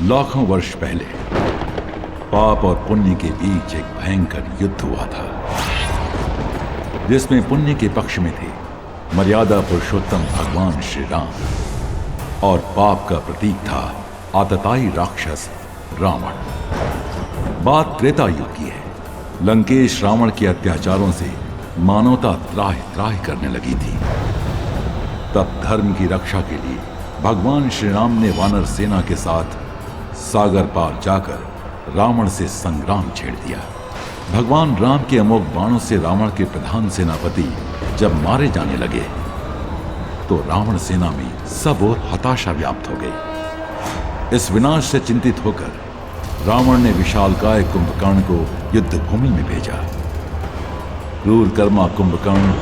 लाखों वर्ष पहले पाप और पुण्य के बीच एक भयंकर युद्ध हुआ था, जिसमें पुण्य के पक्ष में थे मर्यादा पुरुषोत्तम भगवान श्री राम और पाप का प्रतीक था आतताई राक्षस रावण। बात त्रेता युग की है। लंकेश रावण के अत्याचारों से मानवता त्राहि त्राहि करने लगी थी। तब धर्म की रक्षा के लिए भगवान श्री राम ने वानर सेना के साथ सागर पार जाकर रावण से संग्राम छेड़ दिया। भगवान राम के अमोघ बाणों से रावण के प्रधान सेनापति जब मारे जाने लगे तो रावण सेना में सब ओर हताशा व्याप्त हो गई। इस विनाश से चिंतित होकर रावण ने विशालकाय कुंभकर्ण को युद्ध भूमि में भेजा। क्रूर कर्मा कुंभकर्ण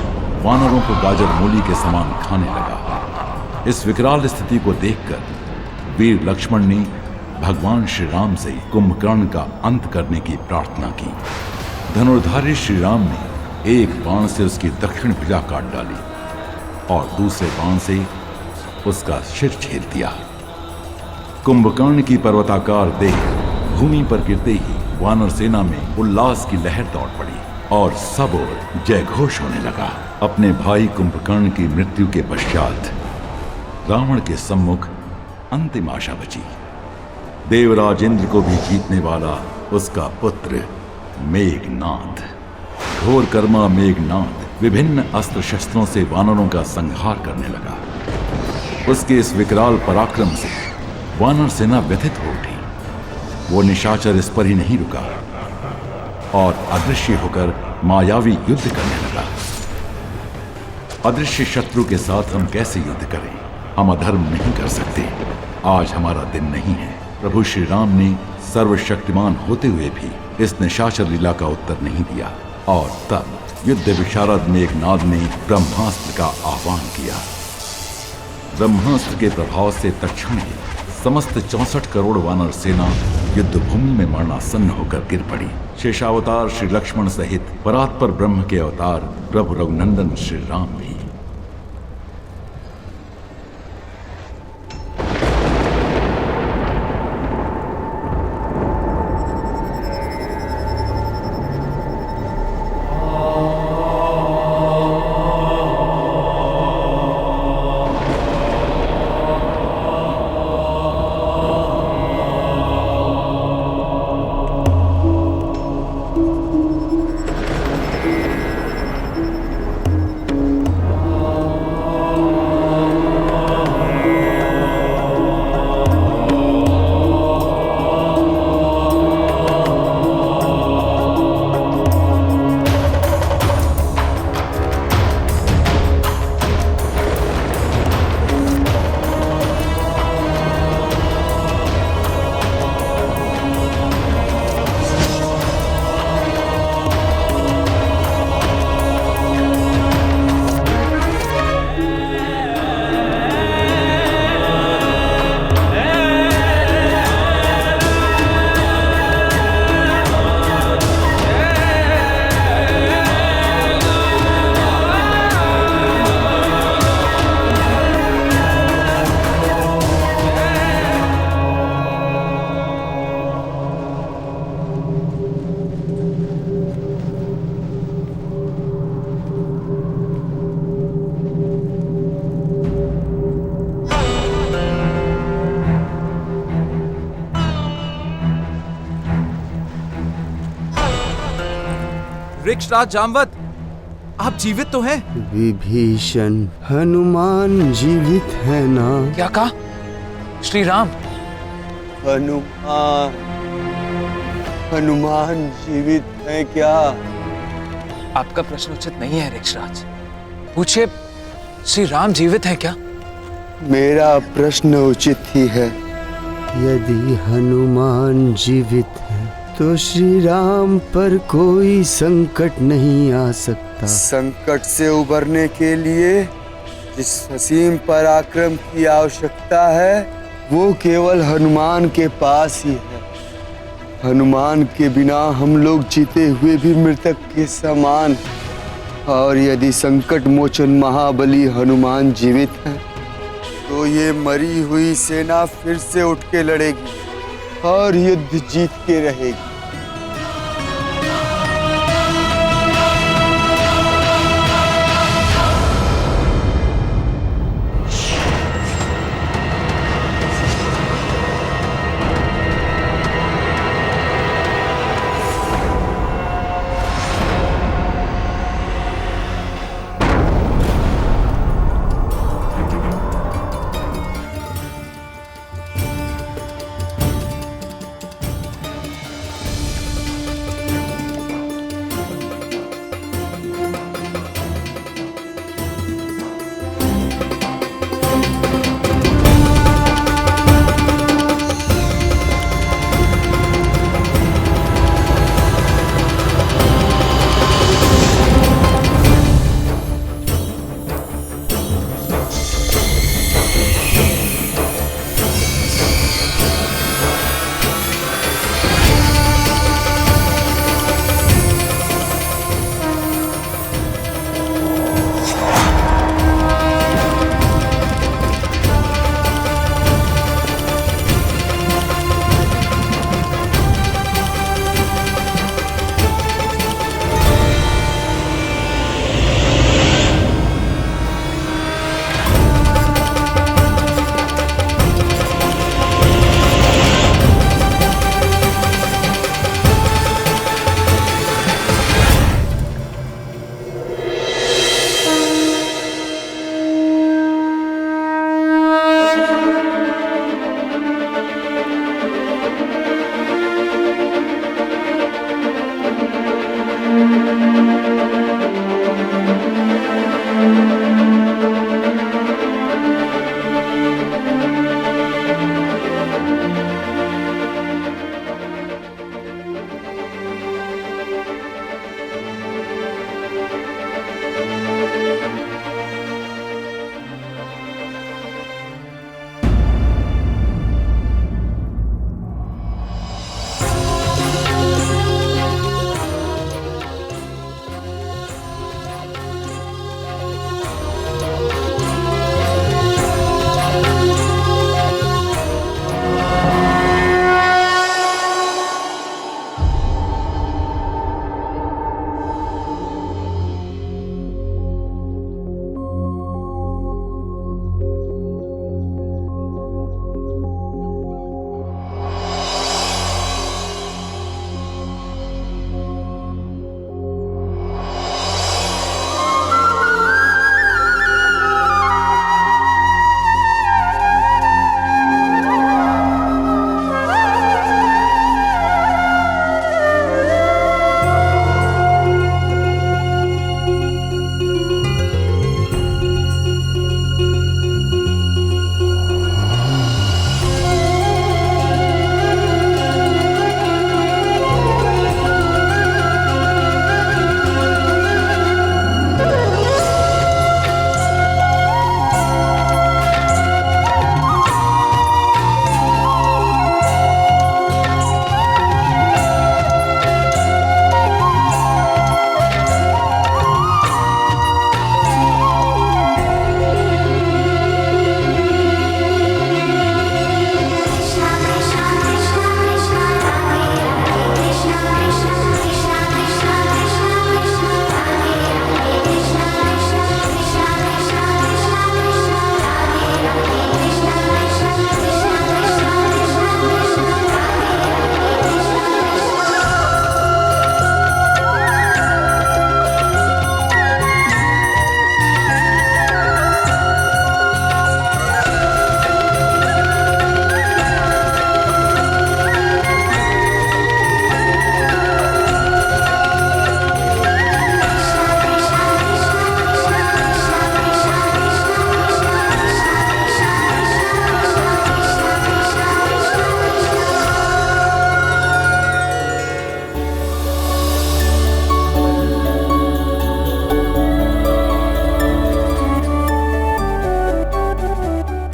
वानरों को गाजर मूली के समान खाने लगा। इस विकराल स्थिति को देखकर वीर लक्ष्मण ने भगवान श्री राम से कुंभकर्ण का अंत करने की प्रार्थना की। धनुर्धारी श्री राम ने एक बाण से उसकी दक्षिण भुजा काट डाली और दूसरे बाण से उसका सिर छेद दिया। कुंभकर्ण की पर्वताकार देह भूमि पर गिरते ही वानर सेना में उल्लास की लहर दौड़ पड़ी और सब ओर जय घोष होने लगा। अपने भाई कुंभकर्ण की मृत्यु के पश्चात रावण के सम्मुख अंतिम आशा बची। देवराज इंद्र को भी जीतने वाला उसका पुत्र मेघनाद। घोर कर्मा मेघनाद विभिन्न अस्त्र शस्त्रों से वानरों का संहार करने लगा। उसके इस विकराल पराक्रम से वानर सेना व्यथित हो उठी। वो निशाचर इस पर ही नहीं रुका और अदृश्य होकर मायावी युद्ध करने लगा। अदृश्य शत्रु के साथ हम कैसे युद्ध करें? हम अधर्म नहीं कर सकते। आज हमारा दिन नहीं है। प्रभु श्री राम ने सर्वशक्तिमान होते हुए भी इस निशाचर लीला का उत्तर नहीं दिया और तब युद्ध विशारद मेघनाद ने ब्रह्मास्त्र का आह्वान किया। ब्रह्मास्त्र के प्रभाव से तत्क्षण ही समस्त 64 करोड़ वानर सेना युद्ध भूमि में मरणासन्न होकर गिर पड़ी। शेषावतार श्री लक्ष्मण सहित परात्पर ब्रह्म के अवतार प्रभु रघुनंदन श्री राम भी। वृक्षराज जामवत, आप जीवित तो हैं? विभीषण, हनुमान जीवित है ना? क्या कहा? श्री राम? हनुमान जीवित है क्या? आपका प्रश्न उचित नहीं है वृक्षराज। पूछिए, श्री राम जीवित है क्या? मेरा प्रश्न उचित ही है। यदि हनुमान जीवित है तो श्री राम पर कोई संकट नहीं आ सकता। संकट से उबरने के लिए जिस असीम पराक्रम की आवश्यकता है वो केवल हनुमान के पास ही है। हनुमान के बिना हम लोग जीते हुए भी मृतक के समान। और यदि संकट मोचन महाबली हनुमान जीवित है तो ये मरी हुई सेना फिर से उठ के लड़ेगी और युद्ध जीत के रहेगी।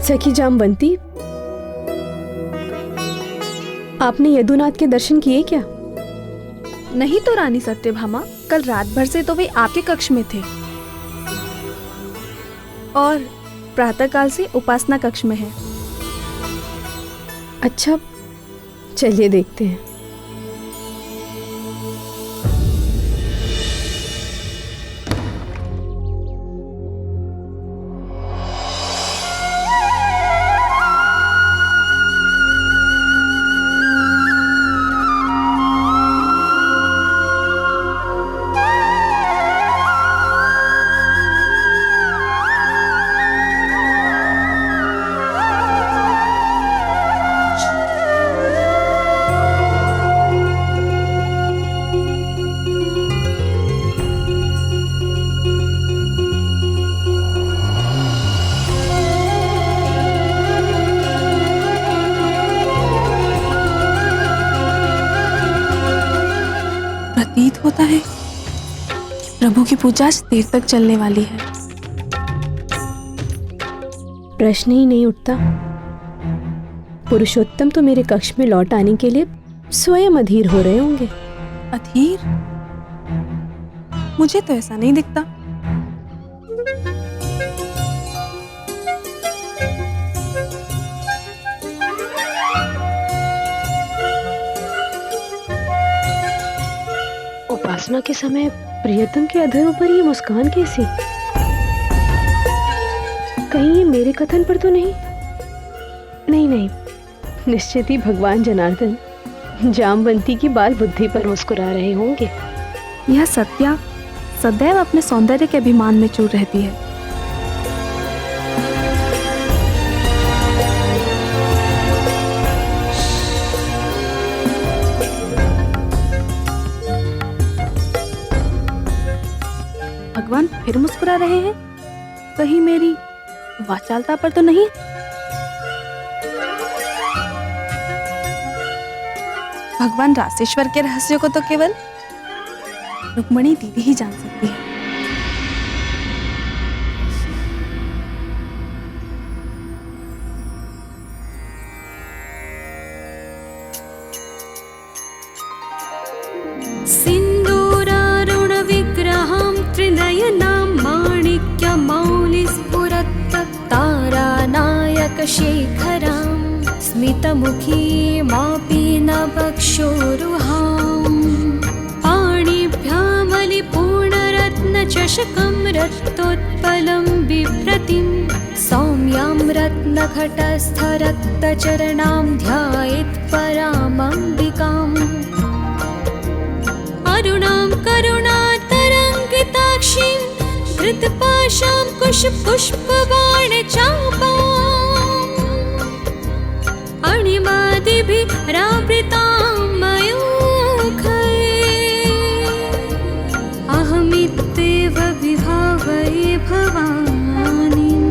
सखी जामवंती, आपने यदुनाथ के दर्शन किए क्या? नहीं तो रानी सत्यभामा, कल रात भर से तो वे आपके कक्ष में थे और प्रातःकाल से उपासना कक्ष में है। अच्छा, चलिए देखते हैं। प्रतीत होता है प्रभु की पूजा आज देर तक चलने वाली है। प्रश्न ही नहीं उठता। पुरुषोत्तम तो मेरे कक्ष में लौट आने के लिए स्वयं अधीर हो रहे होंगे। अधीर? मुझे तो ऐसा नहीं दिखता। उपासना के समय प्रियतम के अधरों पर ये मुस्कान कैसी? कहीं ये मेरे कथन पर तो नहीं? नहीं, निश्चित ही भगवान जनार्दन जामवंती की बाल बुद्धि पर मुस्कुरा रहे होंगे। यह सत्या सदैव अपने सौंदर्य के अभिमान में चूर रहती है। भगवान फिर मुस्कुरा रहे हैं? कहीं मेरी वाचालता पर तो नहीं? भगवान रासेश्वर के रहस्यों को तो केवल रुक्मणी दीदी ही जान सकती है। सिन्दूरारुण विग्रहं त्रिनयनां माणिक्यमौलिस्फुरत् तारानायक शेखरां स्मितमुखीमापि नवक्षोरुहाम् पाणिभ्यामलिपूर्णरत्नचषकं रक्तोत्पलं बिभ्रतिं सौम्यां रत्नघटस्थरक्तचरणां ध्यायेत् परामम्बिकाम् अरुणां करुणातरङ्गिताक्षीं धृतपाशां कुशपुष्पबाणचापाम् अणिमादिभिरावृतां मयूखैः अहमित्येव विभावये भवानीम्।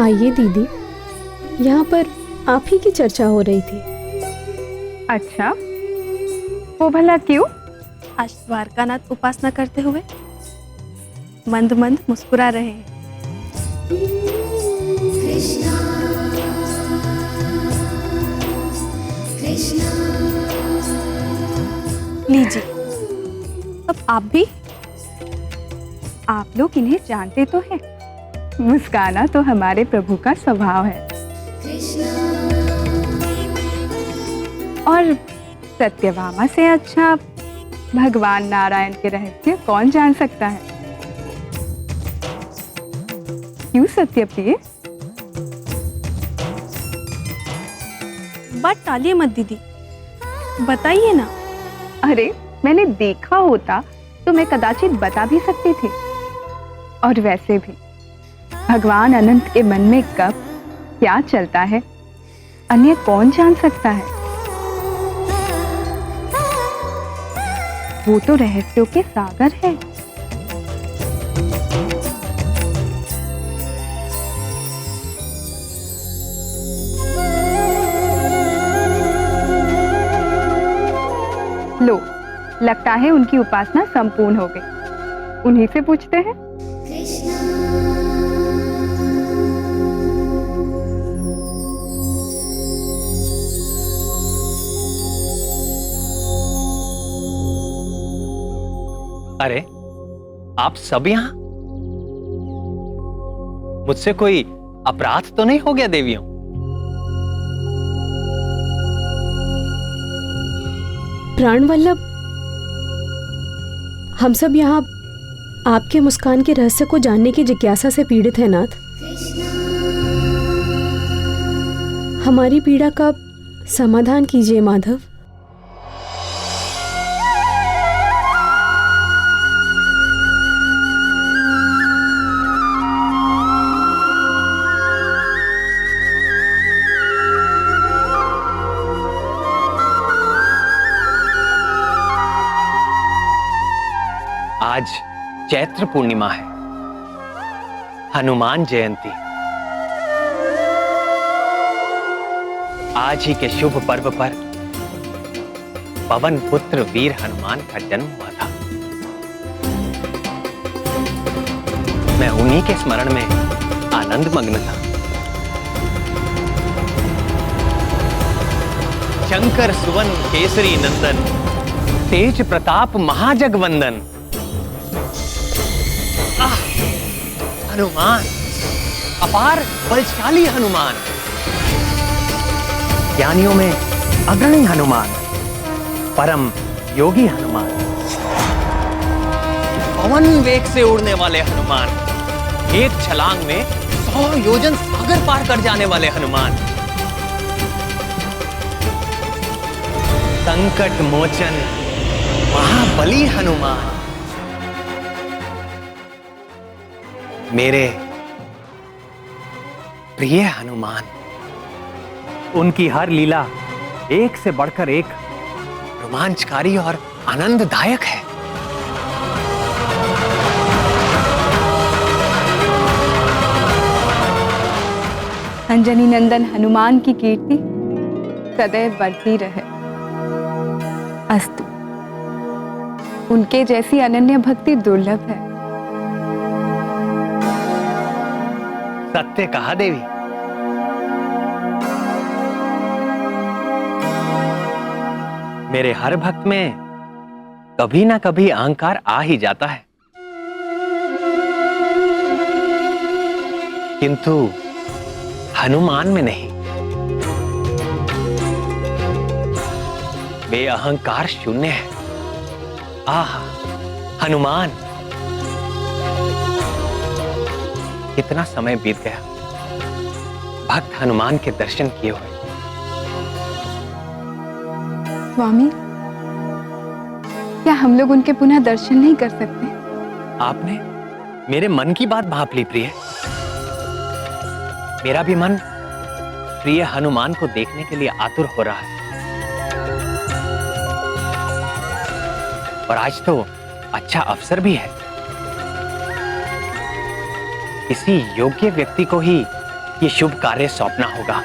आइए दीदी, यहाँ पर आप ही की चर्चा हो रही थी। अच्छा, वो भला क्यों? आज द्वारकानाथ उपासना करते हुए मंद मंद मुस्कुरा रहे हैं। लीजिए, अब आप भी। आप लोग इन्हें जानते तो हैं। मुस्काना तो हमारे प्रभु का स्वभाव है। और सत्यभामा से अच्छा भगवान नारायण के रहस्य कौन जान सकता है? क्यों सत्यप्रिय? बात टालिए मत दीदी, बताइए ना। अरे, मैंने देखा होता तो मैं कदाचित बता भी सकती थी। और वैसे भी भगवान अनंत के मन में कब क्या चलता है, अन्य कौन जान सकता है? वो तो रहस्यों के सागर है। लगता है उनकी उपासना संपूर्ण हो गई। उन्हीं से पूछते हैं। अरे आप सब यहाँ? मुझसे कोई अपराध तो नहीं हो गया देवियों? प्राणवल्लभ, हम सब यहाँ आपके मुस्कान के रहस्य को जानने की जिज्ञासा से पीड़ित हैं नाथ। हमारी पीड़ा का समाधान कीजिए माधव। आज चैत्र पूर्णिमा है, हनुमान जयंती। आज ही के शुभ पर्व पर पवन पुत्र वीर हनुमान का जन्म हुआ था। मैं उन्हीं के स्मरण में आनंद मग्न था। शंकर सुवन केसरी नंदन, तेज प्रताप महाजगवंदन। हनुमान, अपार बलशाली हनुमान, ज्ञानियों में अग्रणी हनुमान, परम योगी हनुमान, पवन वेग से उड़ने वाले हनुमान, एक छलांग में 100 योजन सागर पार कर जाने वाले हनुमान, संकट मोचन महाबली हनुमान। मेरे प्रिय हनुमान, उनकी हर लीला एक से बढ़कर एक रोमांचकारी और आनंददायक है। अंजनी नंदन हनुमान की कीर्ति सदैव बढ़ती रहे। अस्तु। उनके जैसी अनन्य भक्ति दुर्लभ है। सत्य कहा देवी। मेरे हर भक्त में कभी ना कभी अहंकार आ ही जाता है, किंतु हनुमान में नहीं। वे अहंकार शून्य है। आह, हनुमान! कितना समय बीत गया भक्त हनुमान के दर्शन किए हुए। स्वामी, क्या हम लोग उनके पुनः दर्शन नहीं कर सकते? आपने मेरे मन की बात भाप ली प्रिय। मेरा भी मन प्रिय हनुमान को देखने के लिए आतुर हो रहा है। और आज तो अच्छा अवसर भी है। किसी योग्य व्यक्ति को ही ये शुभ कार्य सौंपना होगा।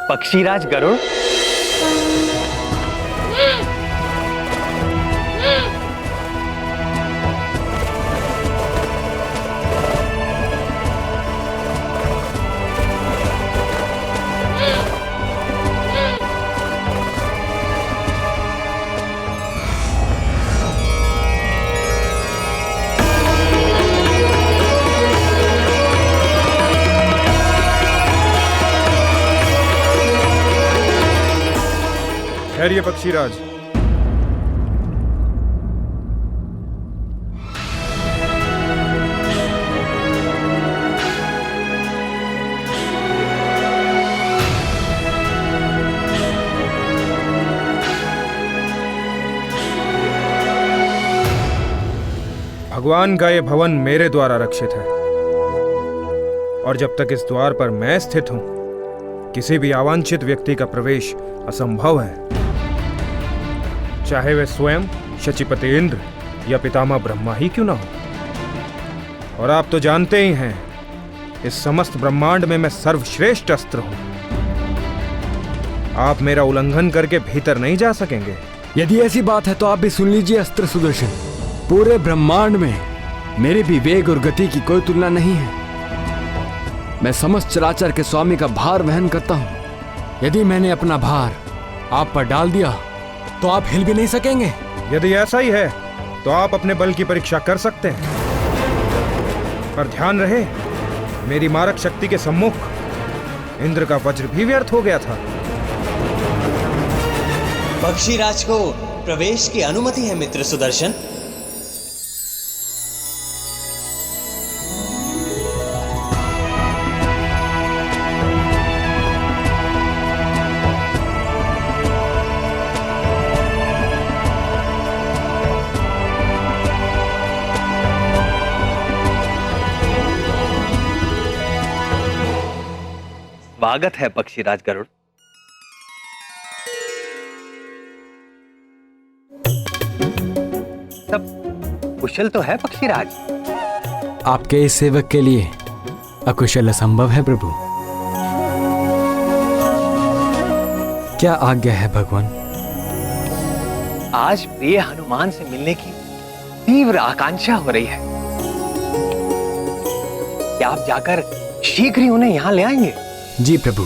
पक्षीराज गरुड़, ठहरिए पक्षीराज। भगवान का ये भवन मेरे द्वारा रक्षित है और जब तक इस द्वार पर मैं स्थित हूं, किसी भी अवांछित व्यक्ति का प्रवेश असंभव है, चाहे वे स्वयं शचीपति इंद्र या पितामह ब्रह्मा ही क्यों ना हो। और आप तो जानते ही हैं इस समस्त ब्रह्मांड में मैं सर्वश्रेष्ठ अस्त्र हूं। आप मेरा उल्लंघन करके भीतर नहीं जा सकेंगे। यदि ऐसी बात है तो आप भी सुन लीजिए अस्त्र सुदर्शन। पूरे ब्रह्मांड में मेरे भी वेग और गति की कोई तुलना नहीं है। मैं समस्त चराचर के स्वामी का भार वहन करता हूं। यदि मैंने अपना भार आप पर डाल दिया तो आप हिल भी नहीं सकेंगे। यदि ऐसा ही है तो आप अपने बल की परीक्षा कर सकते हैं, पर ध्यान रहे मेरी मारक शक्ति के सम्मुख इंद्र का वज्र भी व्यर्थ हो गया था। पक्षीराज को प्रवेश की अनुमति है मित्र सुदर्शन। स्वागत है पक्षीराज गरुड़। सब कुशल तो है पक्षीराज? आपके इस सेवक के लिए अकुशल असंभव है प्रभु। क्या आज्ञा है भगवान? आज प्रिय हनुमान से मिलने की तीव्र आकांक्षा हो रही है। क्या आप जाकर शीघ्र ही उन्हें यहां ले आएंगे? जी प्रभु।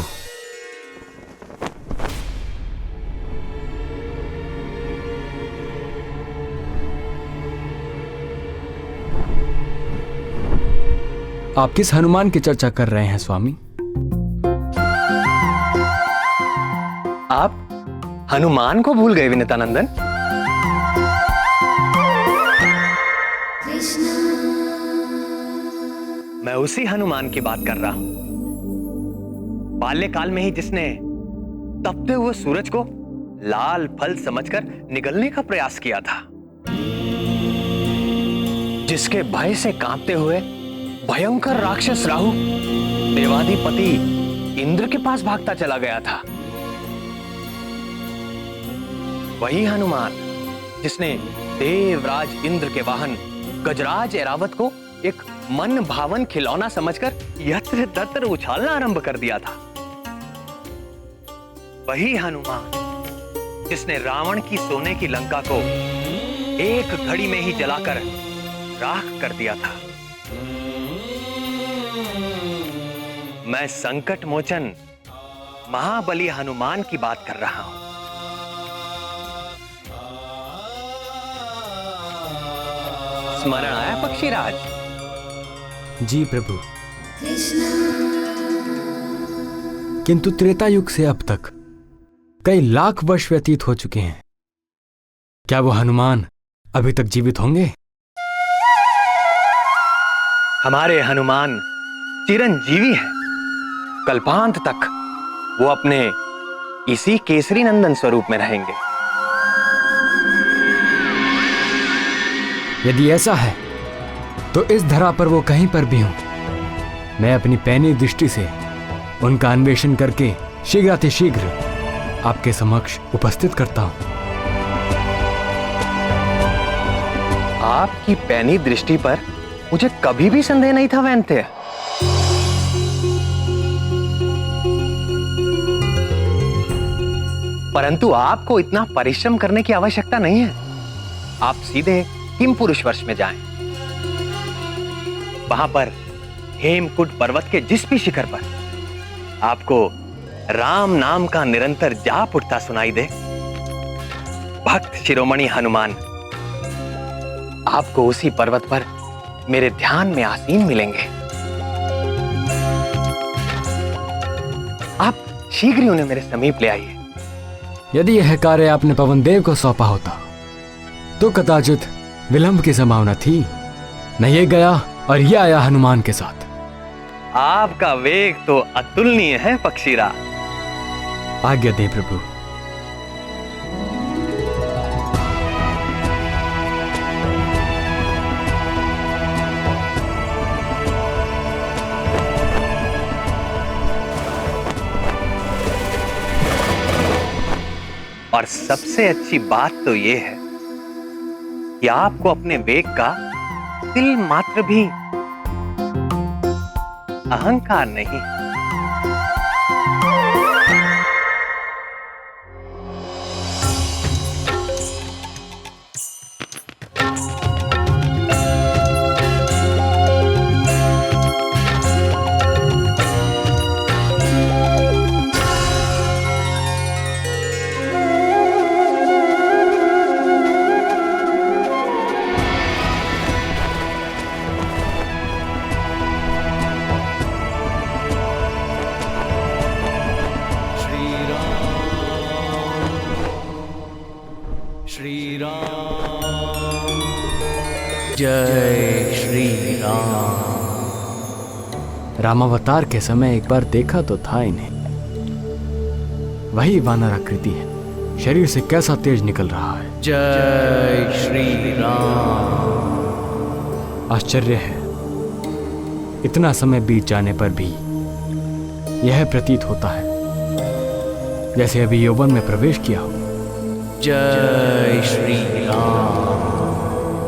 आप किस हनुमान की चर्चा कर रहे हैं स्वामी? आप हनुमान को भूल गए विनीतानंदन? मैं उसी हनुमान की बात कर रहा हूं, बाल्यकाल में ही जिसने तपते हुए सूरज को लाल फल समझकर निगलने का प्रयास किया था, जिसके भय से कांपते हुए भयंकर राक्षस राहु देवाधिपति इंद्र के पास भागता चला गया था। वही हनुमान जिसने देवराज इंद्र के वाहन गजराज ऐरावत को एक मन भावन खिलौना समझकर यत्र तत्र उछालना आरंभ कर दिया था। वही हनुमान जिसने रावण की सोने की लंका को एक घड़ी में ही जलाकर राख कर दिया था। मैं संकट मोचन महाबली हनुमान की बात कर रहा हूं। स्मरण आया पक्षीराज? जी प्रभु। किंतु त्रेता युग से अब तक कई लाख वर्ष व्यतीत हो चुके हैं। क्या वो हनुमान अभी तक जीवित होंगे? हमारे हनुमान चिरंजीवी हैं। कल्पांत तक वो अपने इसी केसरी नंदन स्वरूप में रहेंगे। यदि ऐसा है तो इस धरा पर वो कहीं पर भी हों, मैं अपनी पैनी दृष्टि से उनका अन्वेषण करके शीघ्रातिशीघ्र आपके समक्ष उपस्थित करता हूं। आपकी पैनी दृष्टि पर मुझे कभी भी संदेह नहीं था वैन्य। परंतु आपको इतना परिश्रम करने की आवश्यकता नहीं है। आप सीधे हिमपुरुष वर्ष में जाएं। वहां पर हेमकुंड पर्वत के जिस भी शिखर पर आपको राम नाम का निरंतर जाप उठता सुनाई दे, भक्त शिरोमणि हनुमान आपको उसी पर्वत पर मेरे ध्यान में आसीन मिलेंगे। आप शीघ्र ही उन्हें मेरे समीप ले आइए। यदि यह कार्य आपने पवन देव को सौंपा होता तो कदाचित विलंब की संभावना थी। न ये गया और ये आया हनुमान के साथ। आपका वेग तो अतुलनीय है पक्षीरा। आज्ञा दे प्रभु। और सबसे अच्छी बात तो यह है कि आपको अपने वेग का तिल मात्र भी अहंकार नहीं। जय श्री राम। रामावतार के समय एक बार देखा तो था इन्हें। वही वानर आकृति है, शरीर से कैसा तेज निकल रहा है। जय श्री राम। आश्चर्य है, इतना समय बीत जाने पर भी यह प्रतीत होता है जैसे अभी यौवन में प्रवेश किया हो। जय श्री राम।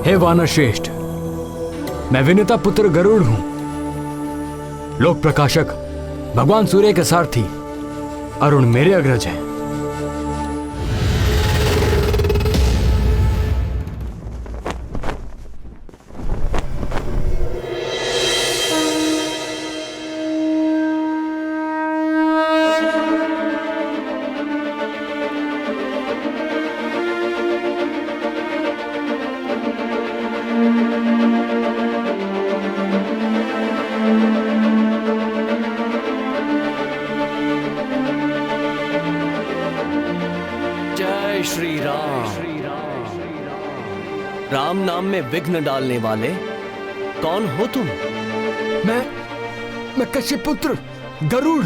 हे वानर श्रेष्ठ, मैं विनुता पुत्र गरुड़ हूं, लोक प्रकाशक भगवान सूर्य के सारथी अरुण मेरे अग्रज हैं। राम नाम में विघ्न डालने वाले कौन हो तुम? मैं कश्यप पुत्र गरुड़।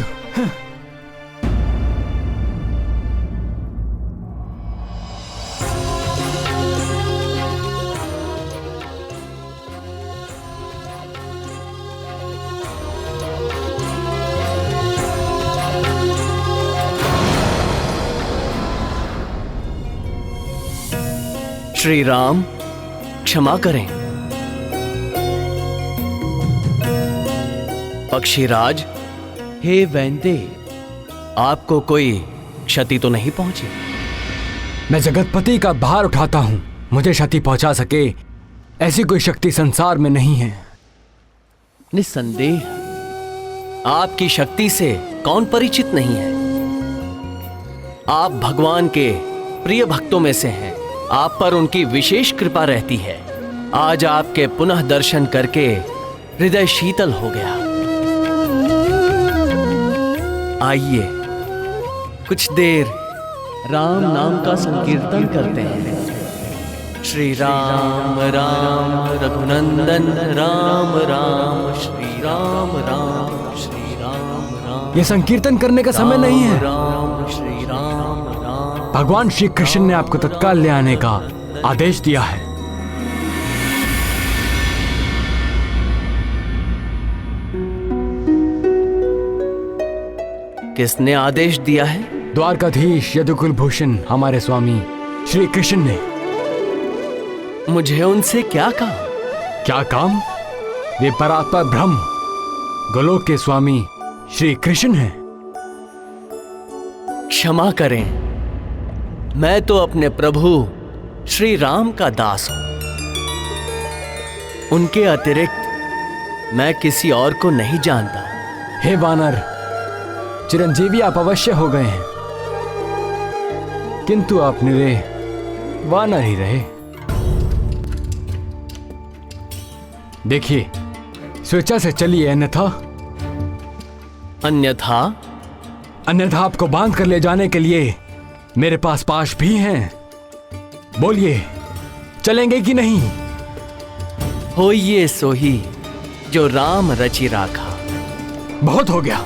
श्री राम क्षमा करें। पक्षीराज, हे वैंदे, आपको कोई क्षति तो नहीं पहुंची? मैं जगतपति का भार उठाता हूं, मुझे क्षति पहुंचा सके ऐसी कोई शक्ति संसार में नहीं है। निस्संदेह आपकी शक्ति से कौन परिचित नहीं है। आप भगवान के प्रिय भक्तों में से हैं, आप पर उनकी विशेष कृपा रहती है। आज आपके पुनः दर्शन करके हृदय शीतल हो गया। आइए कुछ देर राम नाम का संकीर्तन करते हैं। श्री राम राम रघुनंदन राम राम, श्री राम राम, श्री राम राम। यह संकीर्तन करने का समय नहीं है। राम श्री राम राम। भगवान श्री कृष्ण ने आपको तत्काल ले आने का आदेश दिया है। किसने आदेश दिया है? द्वारकाधीश यदुकुल भूषण हमारे स्वामी श्री कृष्ण ने। मुझे उनसे क्या काम? क्या काम? वे परात्पर ब्रह्म गोलोक के स्वामी श्री कृष्ण हैं। क्षमा करें, मैं तो अपने प्रभु श्री राम का दास हूं। उनके अतिरिक्त मैं किसी और को नहीं जानता। हे वानर, चिरंजीवी आप अवश्य हो गए हैं, किंतु आप निरे वानर ही रहे। देखिए, स्वेच्छा से चलिए, अन्यथा अन्यथा आपको बांध कर ले जाने के लिए मेरे पास पाश भी हैं। बोलिए, चलेंगे कि नहीं? होइए सोही जो राम रचि राखा। बहुत हो गया,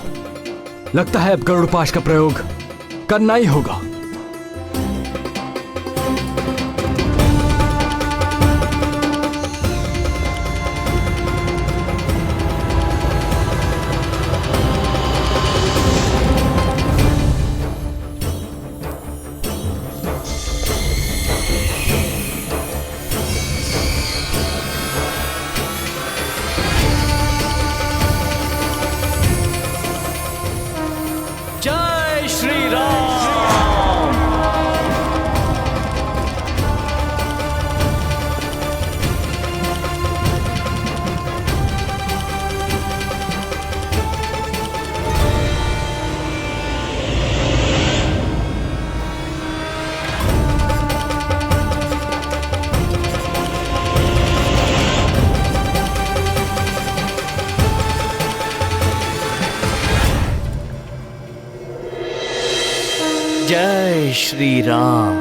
लगता है अब गरुड़ पाश का प्रयोग करना ही होगा। जय श्री राम।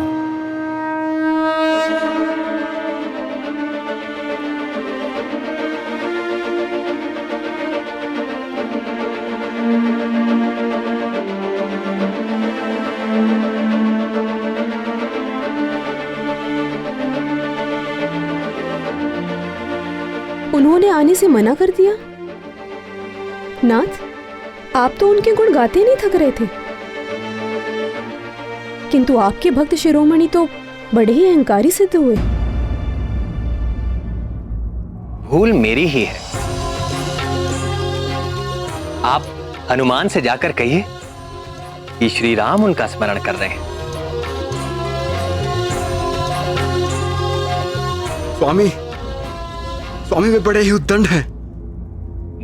उन्होंने आने से मना कर दिया? नाथ, आप तो उनके गुण गाते नहीं थक रहे थे, किंतु आपके भक्त शिरोमणि तो बड़े ही अहंकारी सिद्ध हुए। भूल मेरी ही है। आप हनुमान से जाकर कहिए कि श्री राम उनका स्मरण कर रहे हैं। स्वामी, स्वामी वे बड़े ही उद्दंड हैं।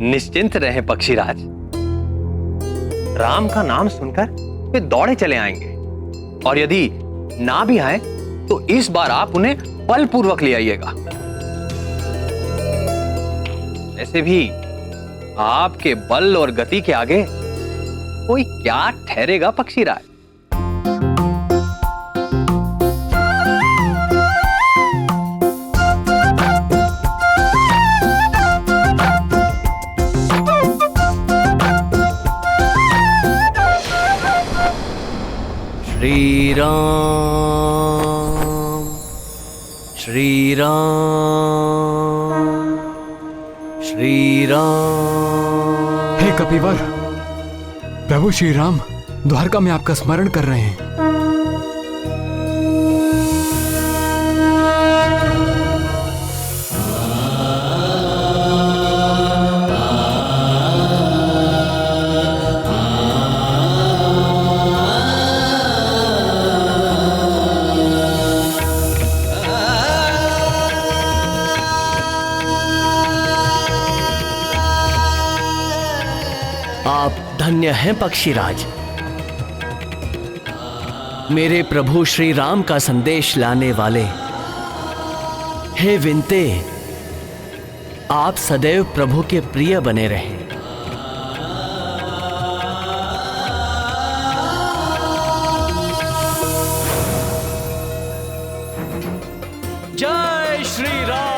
निश्चिंत रहे पक्षीराज, राम का नाम सुनकर वे दौड़े चले आएंगे, और यदि ना भी आए तो इस बार आप उन्हें बलपूर्वक ले आइएगा। ऐसे भी आपके बल और गति के आगे कोई क्या ठहरेगा पक्षीराज। श्री राम, श्री राम, श्री राम। हे कपिवर, प्रभु श्री राम द्वारका में आपका स्मरण कर रहे हैं। आप धन्य हैं पक्षीराज। मेरे प्रभु श्री राम का संदेश लाने वाले। हे विनते, आप सदैव प्रभु के प्रिय बने रहें। जय श्री राम।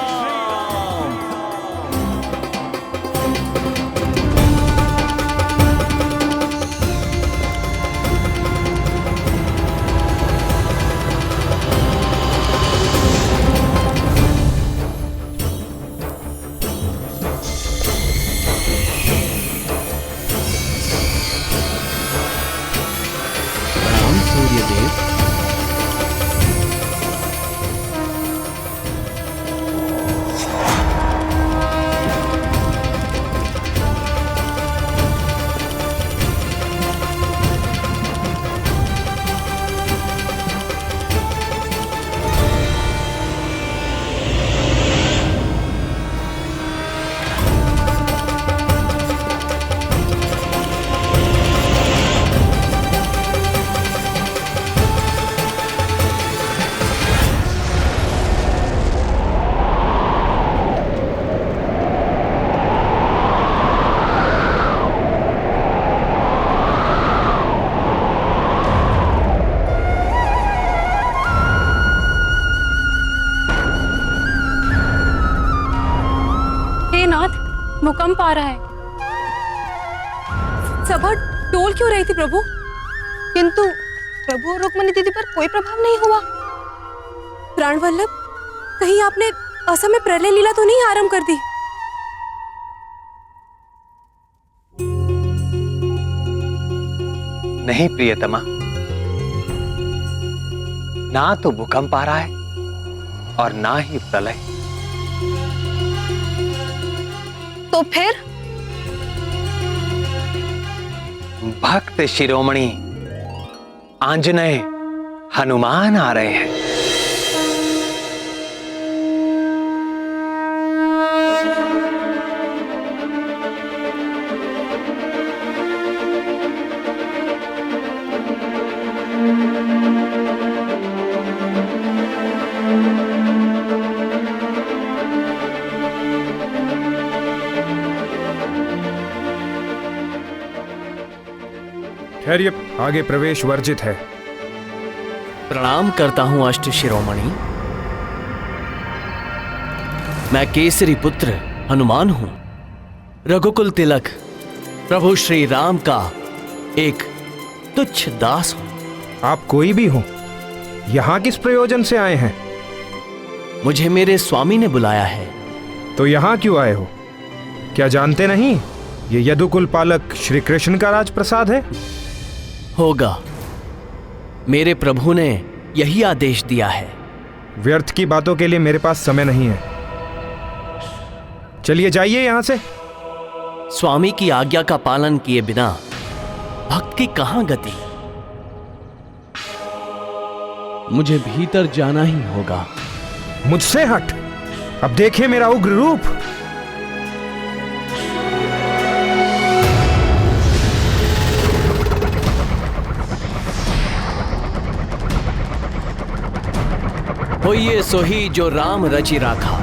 भूकंप आ रहा है। सभा डोल क्यों रही थी प्रभु? किंतु प्रभु और रुक्मणी दीदी पर कोई प्रभाव नहीं हुआ। प्राण वल्लभ, कहीं आपने असमय प्रलय लीला तो नहीं आरंभ कर दी? नहीं प्रियतमा, ना तो भूकंप आ रहा है और ना ही प्रलय। तो फिर भक्त शिरोमणि आंजनेय हनुमान आ रहे हैं। ठहरिए, आगे प्रवेश वर्जित है। प्रणाम करता हूं अष्ट शिरोमणि। मैं केसरी पुत्र हनुमान हूं, रघुकुल तिलक प्रभु श्री राम का एक तुच्छ दास हूं। आप कोई भी हो, यहां किस प्रयोजन से आए हैं? मुझे मेरे स्वामी ने बुलाया है। तो यहां क्यों आए हो? क्या जानते नहीं ये यदुकुल पालक श्री कृष्ण का राजप्रसाद है? होगा, मेरे प्रभु ने यही आदेश दिया है। व्यर्थ की बातों के लिए मेरे पास समय नहीं है। चलिए जाइए यहां से। स्वामी की आज्ञा का पालन किए बिना भक्त की कहां गति? मुझे भीतर जाना ही होगा। मुझसे हट, अब देखिए मेरा उग्र रूप। होइए सोही जो राम रचि राखा।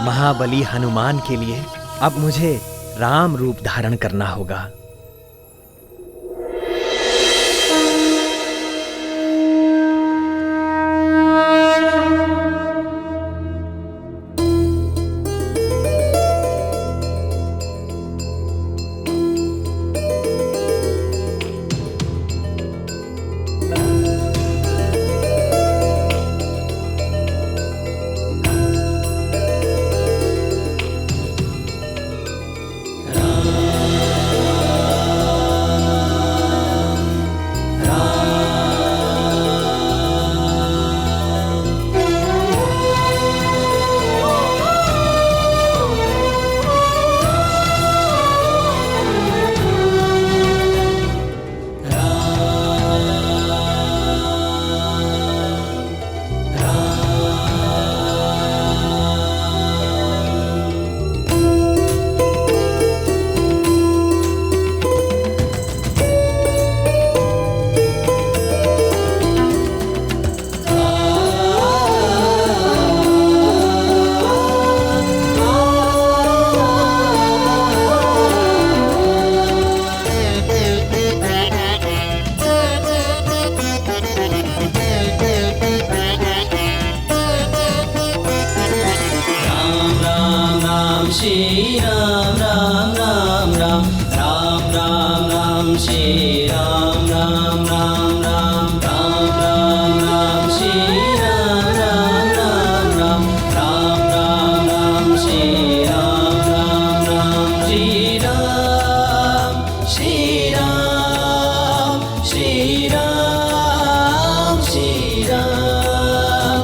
महाबली हनुमान के लिए अब मुझे राम रूप धारण करना होगा। श्री राम राम राम राम राम राम राम श्री राम राम राम राम राम राम राम श्री राम राम राम राम राम राम राम श्री राम राम राम श्री राम श्री राम श्री राम श्री राम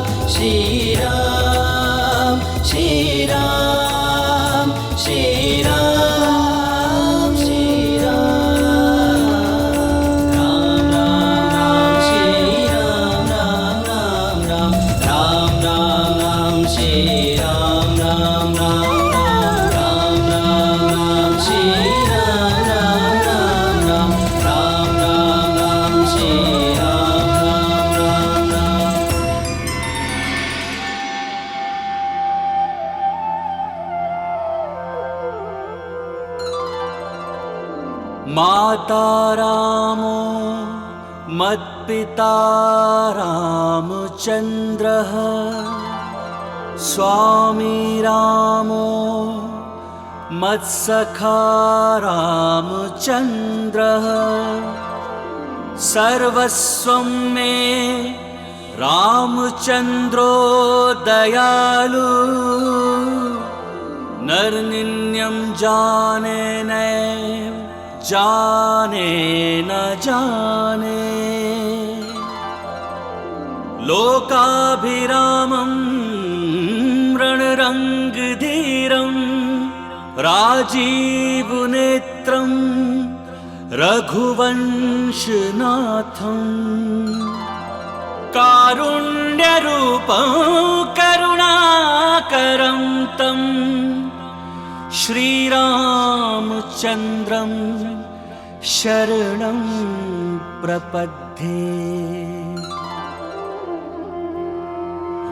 श्री राम श्री राम श्री राम श्री राम राम राम राम श्री राम राम राम राम राम राम राम श्री राम राम राम राम राम राम श्री राम राम राम राम राम राम श्री राम राम राम। माता रामो मत्पिता रामचन्द्रः स्वामी रामो मत्सखा रामचन्द्रः सर्वस्वं मे रामचन्द्रो दयालु नरनिन्यं जाने नैव जाने न जाने लोकाभिरामं रणरङ्गधीरं राजीवनेत्रं रघुवंशनाथं कारुण्यरूपं करुणाकरं तं श्रीरामचन्द्रं शरणं प्रपद्ये।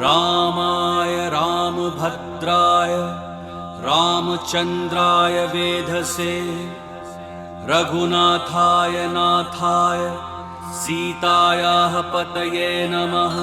रामाय रामभद्राय रामचन्द्राय वेधसे रघुनाथाय नाथाय सीतायाः पतये नमः।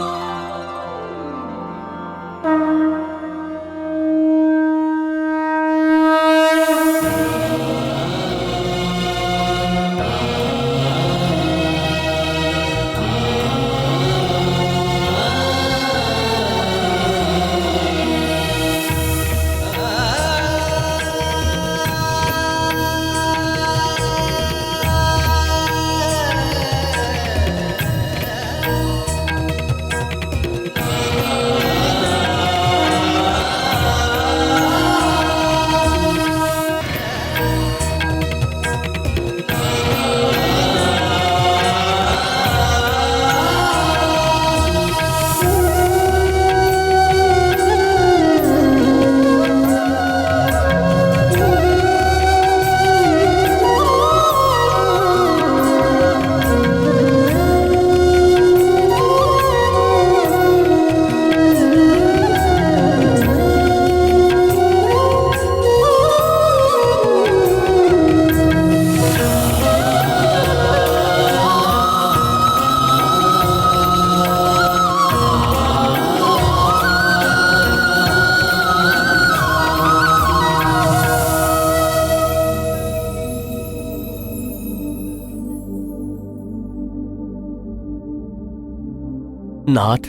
नाथ,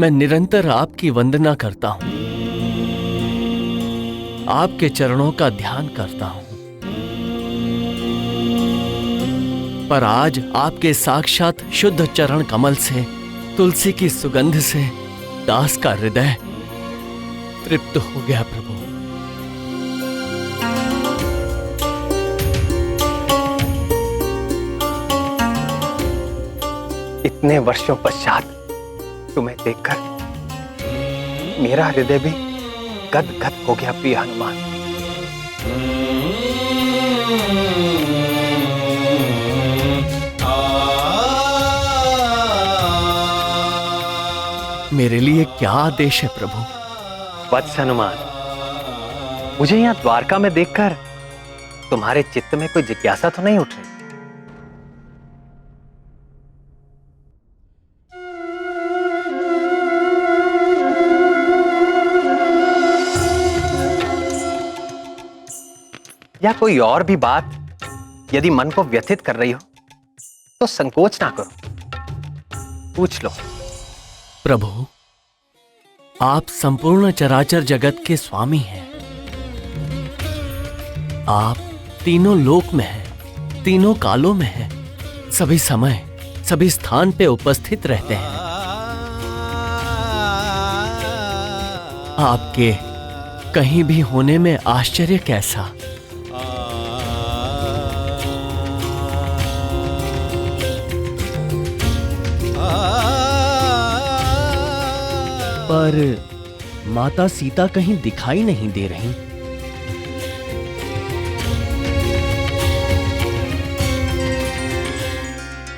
मैं निरंतर आपकी वंदना करता हूं, आपके चरणों का ध्यान करता हूं, पर आज आपके साक्षात शुद्ध चरण कमल से, तुलसी की सुगंध से दास का हृदय तृप्त हो गया प्रभु। इतने वर्षों पश्चात तुम्हें देखकर मेरा हृदय भी गदगद हो गया प्रिय हनुमान। मेरे लिए क्या आदेश है प्रभु? वत्स हनुमान, मुझे यहाँ द्वारका में देखकर तुम्हारे चित्त में कोई जिज्ञासा तो नहीं उठ रही? या कोई और भी बात यदि मन को व्यथित कर रही हो तो संकोच ना करो, पूछ लो। प्रभु, आप संपूर्ण चराचर जगत के स्वामी हैं। आप तीनों लोक में हैं, तीनों कालों में हैं, सभी समय सभी स्थान पे उपस्थित रहते हैं। आपके कहीं भी होने में आश्चर्य कैसा। पर माता सीता कहीं दिखाई नहीं दे रही।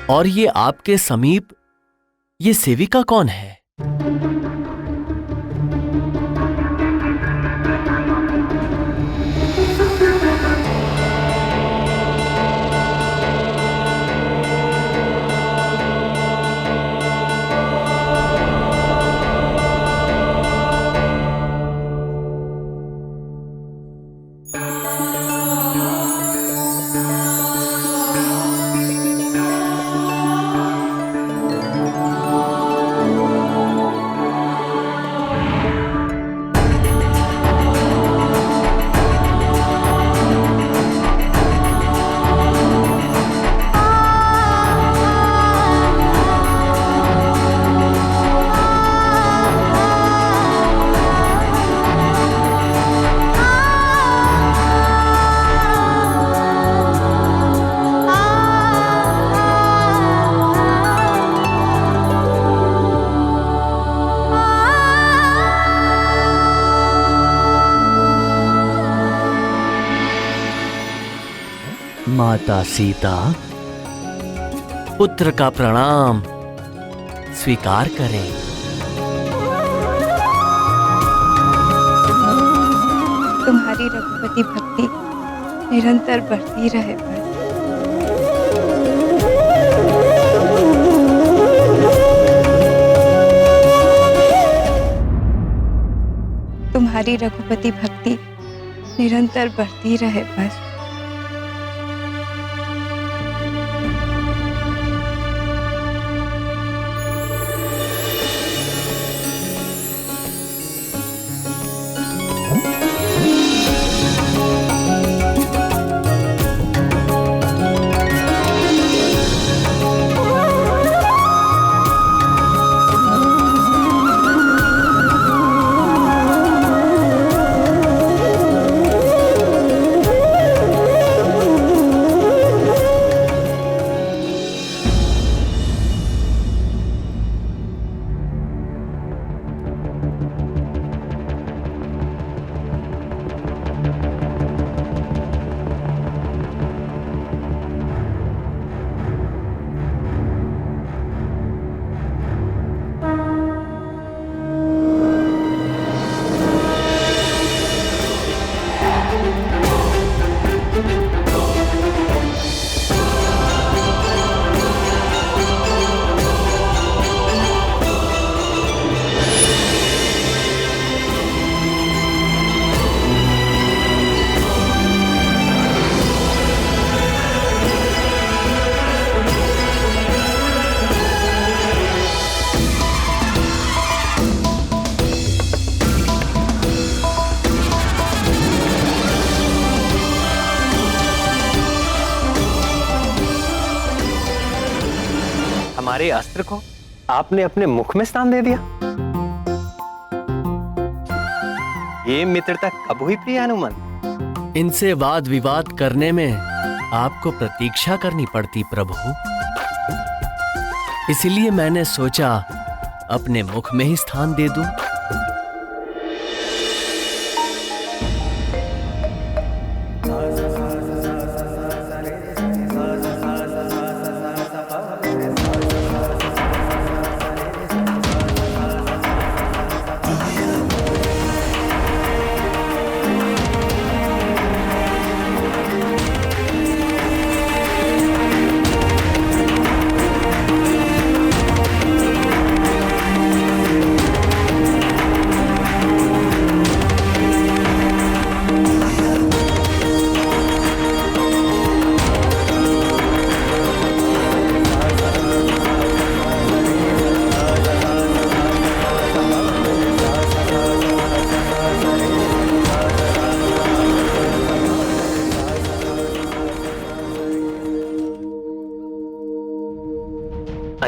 और ये आपके समीप ये सेविका कौन है? माता सीता, पुत्र का प्रणाम स्वीकार करें। तुम्हारी रघुपति भक्ति निरंतर बढ़ती रहे बस। तुम्हारी रघुपति भक्ति निरंतर बढ़ती रहे बस। हमारे अस्त्र को आपने अपने मुख में स्थान दे दिया। ये मित्रता कब हुई प्रिय हनुमान? इनसे वाद विवाद करने में आपको प्रतीक्षा करनी पड़ती प्रभु, इसलिए मैंने सोचा अपने मुख में ही स्थान दे दूं।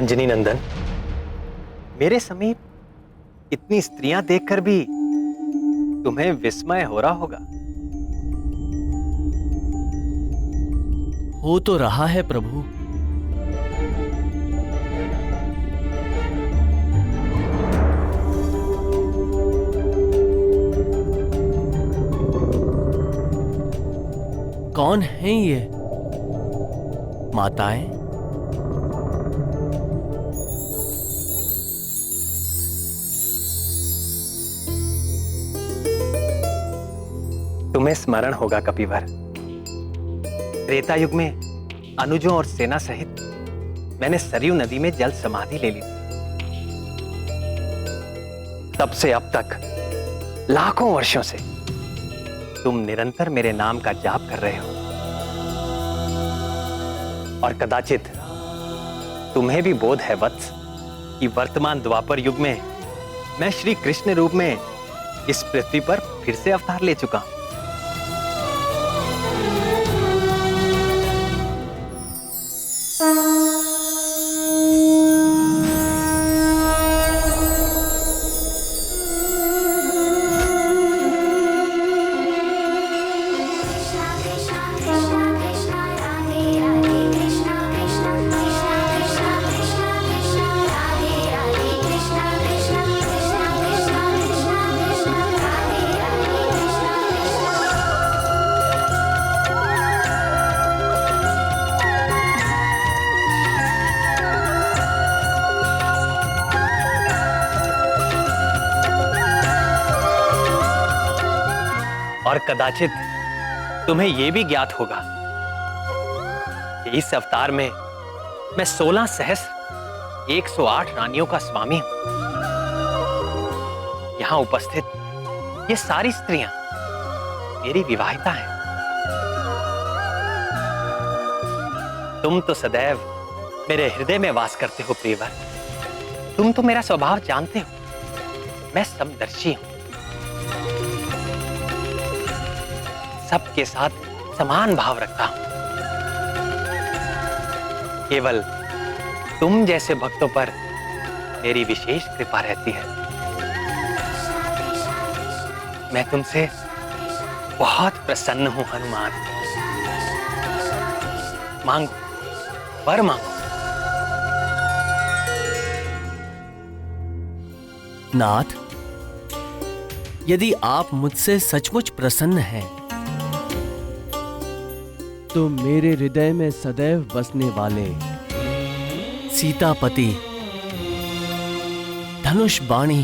अंजनी नंदन, मेरे समीप इतनी स्त्रियां देखकर भी तुम्हें विस्मय हो रहा होगा। हो तो रहा है प्रभु। कौन हैं ये माताएं? तुम्हें स्मरण होगा कपिवर, त्रेता युग में अनुजों और सेना सहित मैंने सरयू नदी में जल समाधि ले ली थी। तब से अब तक लाखों वर्षों से तुम निरंतर मेरे नाम का जाप कर रहे हो, और कदाचित तुम्हें भी बोध है वत्स कि वर्तमान द्वापर युग में मैं श्री कृष्ण रूप में इस पृथ्वी पर फिर से अवतार ले चुका हूं। और कदाचित तुम्हें यह भी ज्ञात होगा कि इस अवतार में मैं 16 सहस्र 108 रानियों का स्वामी हूं। यहां उपस्थित ये सारी स्त्रियां मेरी विवाहिता हैं। तुम तो सदैव मेरे हृदय में वास करते हो प्रियवर। तुम तो मेरा स्वभाव जानते हो। मैं समदर्शी हूं, सबके साथ समान भाव रखता हूं। केवल तुम जैसे भक्तों पर मेरी विशेष कृपा रहती है। मैं तुमसे बहुत प्रसन्न हूं हनुमान। मांगो, वर मांगो। नाथ, यदि आप मुझसे सचमुच प्रसन्न हैं, तो मेरे हृदय में सदैव बसने वाले सीतापति, धनुष बाणी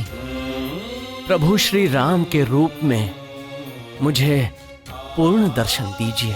प्रभु श्री राम के रूप में मुझे पूर्ण दर्शन दीजिए।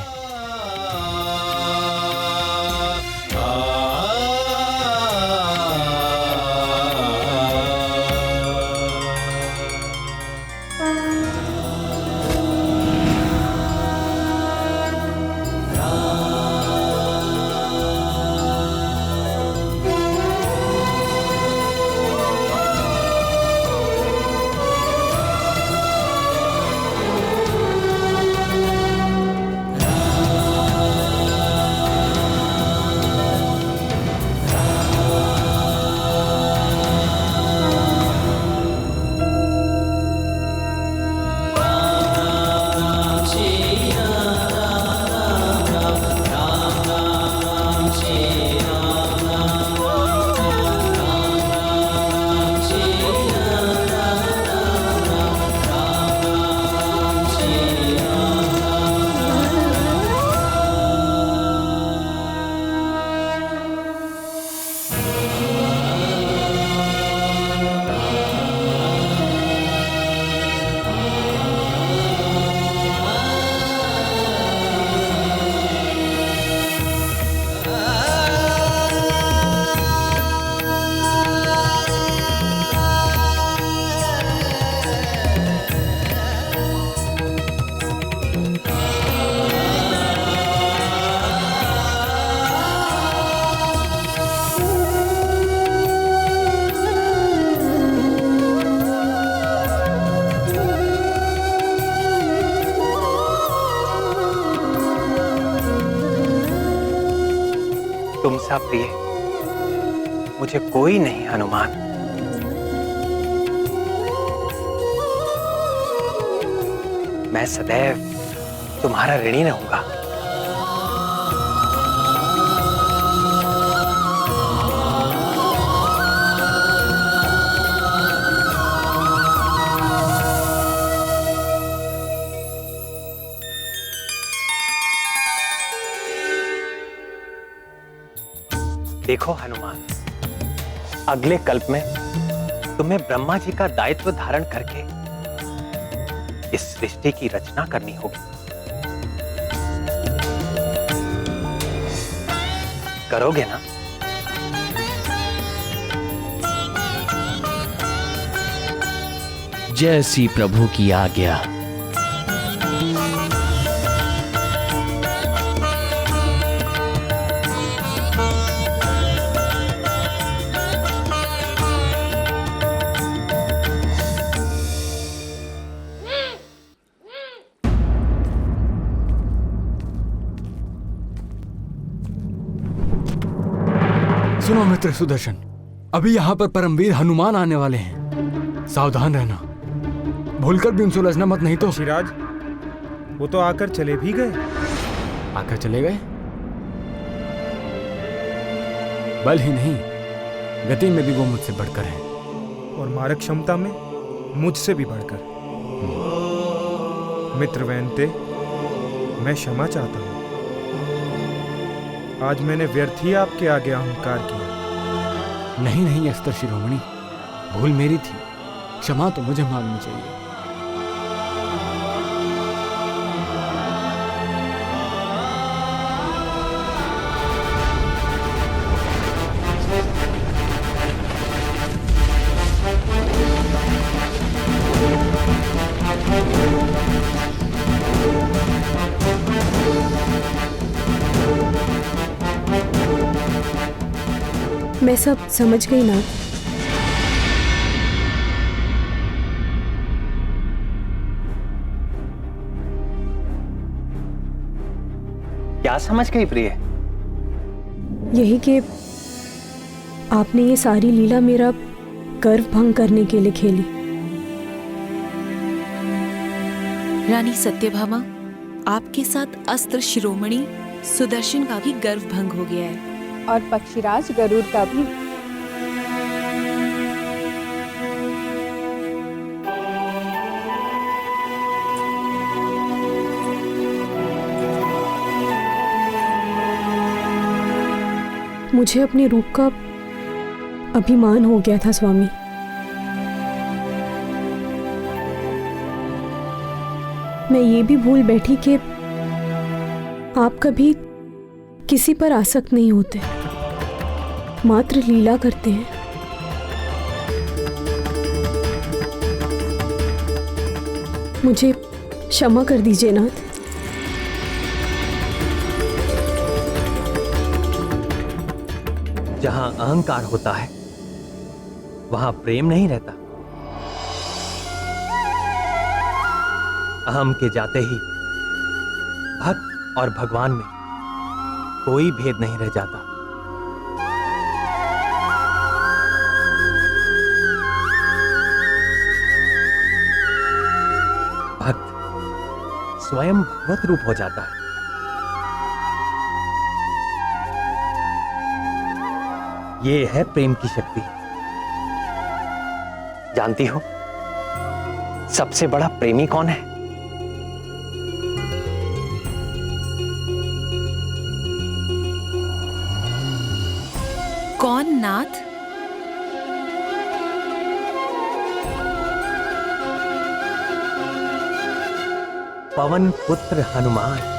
मुझे कोई नहीं हनुमान। मैं सदैव तुम्हारा ऋणी रहूंगा। देखो हनुमान, अगले कल्प में तुम्हें ब्रह्मा जी का दायित्व धारण करके इस सृष्टि की रचना करनी होगी। करोगे ना? जैसी प्रभु की आज्ञा। सुनो मित्र सुदर्शन, अभी यहाँ पर परमवीर हनुमान आने वाले हैं, सावधान रहना। भूलकर भी उनसे उलझना मत, नहीं तो। ऋषिराज, वो तो आकर चले भी गए। आकर चले गए? बल ही नहीं, गति में भी वो मुझसे बढ़कर है, और मारक क्षमता में मुझसे भी बढ़कर। मित्र वैनते, मैं क्षमा चाहता हूँ। आज मैंने व्यर्थ ही आपके आगे अहंकार किया। नहीं नहीं अस्त्र शिरोमणि, भूल मेरी थी, क्षमा तो मुझे मांगनी चाहिए। मैं सब समझ गई ना। क्या समझ गई प्रिय? यही कि आपने ये सारी लीला मेरा गर्व भंग करने के लिए खेली। रानी सत्यभामा, आपके साथ अस्त्र शिरोमणि सुदर्शन का भी गर्व भंग हो गया है, और पक्षीराज गरुड़ का भी। मुझे अपने रूप का अभिमान हो गया था स्वामी। मैं ये भी भूल बैठी कि आप कभी किसी पर आसक्त नहीं होते, मात्र लीला करते हैं। मुझे क्षमा कर दीजिए नाथ। जहां अहंकार होता है वहां प्रेम नहीं रहता। अहम के जाते ही भक्त और भगवान में कोई भेद नहीं रह जाता। भक्त स्वयं भगवत रूप हो जाता है। ये है प्रेम की शक्ति। जानती हो सबसे बड़ा प्रेमी कौन है? कौन नाथ? पवन पुत्र हनुमान।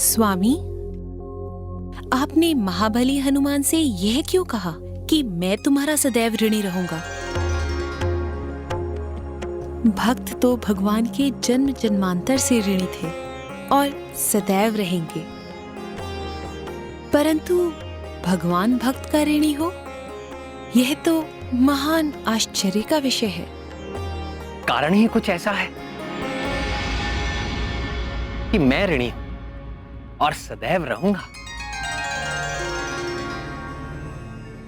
स्वामी, आप आपने महाबली हनुमान से यह क्यों कहा कि मैं तुम्हारा सदैव ऋणी रहूंगा? भक्त तो भगवान के जन्म जन्मांतर से ऋणी थे और सदैव रहेंगे, परंतु भगवान भक्त का ऋणी हो, यह तो महान आश्चर्य का विषय है। कारण ही कुछ ऐसा है कि मैं ऋणी हूं और सदैव रहूंगा।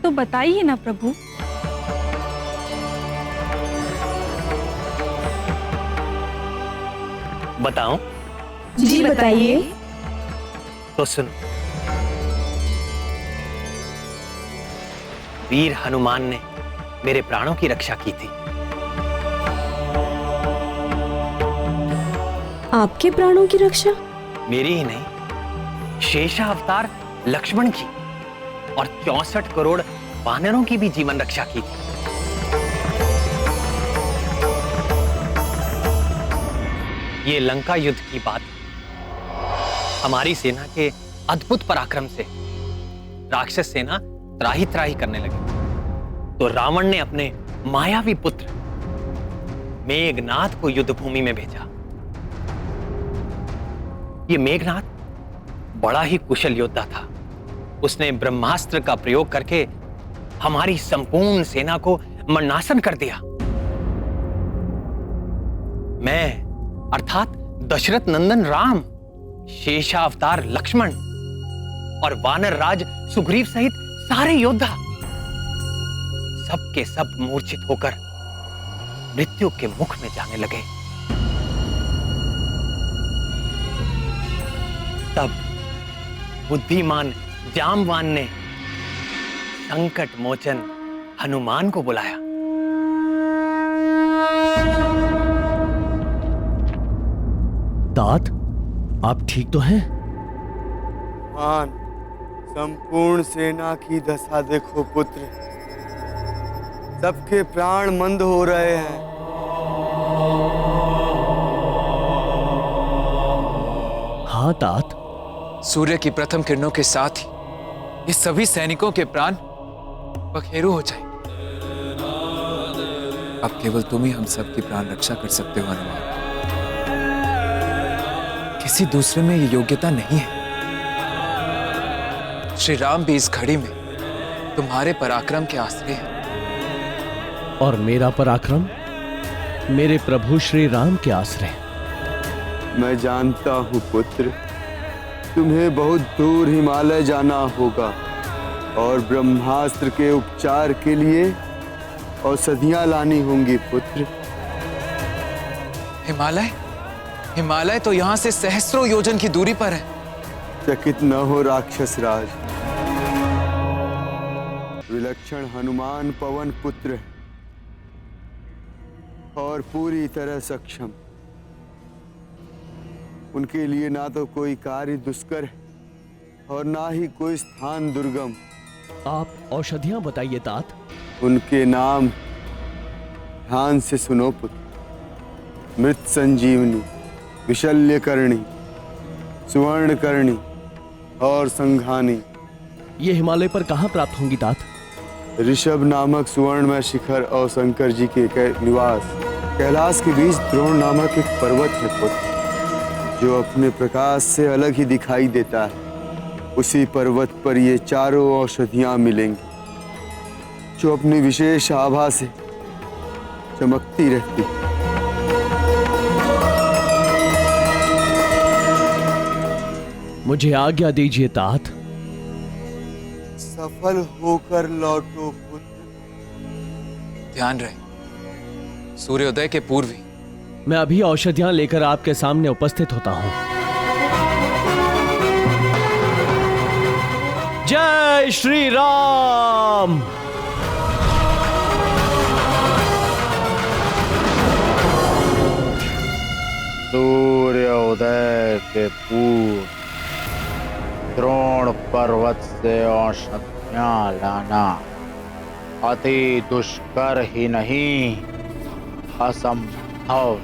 तो बताइए ना प्रभु। बताऊं? जी बताइए। तो सुनो। वीर हनुमान ने मेरे प्राणों की रक्षा की थी। आपके प्राणों की रक्षा? मेरी ही नहीं, शेषावतार लक्ष्मण की और 64 करोड़ वानरों की भी जीवन रक्षा की थी। ये लंका युद्ध की बात है। हमारी सेना के अद्भुत पराक्रम से राक्षस सेना त्राही त्राही करने लगी, तो रावण ने अपने मायावी पुत्र मेघनाथ को युद्ध भूमि में भेजा। ये मेघनाथ बड़ा ही कुशल योद्धा था। उसने ब्रह्मास्त्र का प्रयोग करके हमारी संपूर्ण सेना को मरणासन कर दिया। मैं अर्थात दशरथ नंदन राम, शेषावतार लक्ष्मण और वानर राज सुग्रीव सहित सारे योद्धा सबके सब मूर्छित होकर मृत्यु के मुख में जाने लगे। तब बुद्धिमान जामवान ने संकट मोचन हनुमान को बुलाया। तात, आप ठीक तो हैं? मान, संपूर्ण सेना की दशा देखो पुत्र, सबके प्राण मंद हो रहे हैं। हाँ तात। सूर्य की प्रथम किरणों के साथ ही ये सभी सैनिकों के प्राण पखेरु हो जाए। अब केवल तुम ही हम सब की प्राण रक्षा कर सकते हो हनुमान। किसी दूसरे में ये योग्यता नहीं है। श्री राम भी इस घड़ी में तुम्हारे पराक्रम के आश्रय हैं। और मेरा पराक्रम मेरे प्रभु श्री राम के आश्रय। मैं जानता हूँ पुत्र, तुम्हें बहुत दूर हिमालय जाना होगा और ब्रह्मास्त्र के उपचार के लिए औषधियां लानी होंगी पुत्र। हिमालय? हिमालय तो यहाँ से सहस्त्रों योजन की दूरी पर है। चकित न हो राक्षस राज, विलक्षण हनुमान पवन पुत्र है और पूरी तरह सक्षम। उनके लिए ना तो कोई कार्य दुष्कर है और ना ही कोई स्थान दुर्गम। आप औषधियां बताइए तात। उनके नाम ध्यान से सुनो पुत्र। मृत संजीवनी, विशल्यकर्णी, सुवर्णकर्णी और संघानी। ये हिमालय पर कहाँ प्राप्त होंगी तात? ऋषभ नामक सुवर्णमय शिखर और शंकर जी के निवास कैलाश के बीच द्रोण नामक एक पर्वत है पुत्र, जो अपने प्रकाश से अलग ही दिखाई देता है। उसी पर्वत पर ये चारों औषधियां मिलेंगी, जो अपनी विशेष आभा से चमकती रहती। मुझे आज्ञा दीजिए तात। सफल होकर लौटो पुत्र। ध्यान रहे, सूर्योदय के पूर्व ही। मैं अभी औषधियां लेकर आपके सामने उपस्थित होता हूं। जय श्री राम। सूर्योदय के पूर्व द्रोण पर्वत से औषधियां लाना अति दुष्कर ही नहीं, असंभव।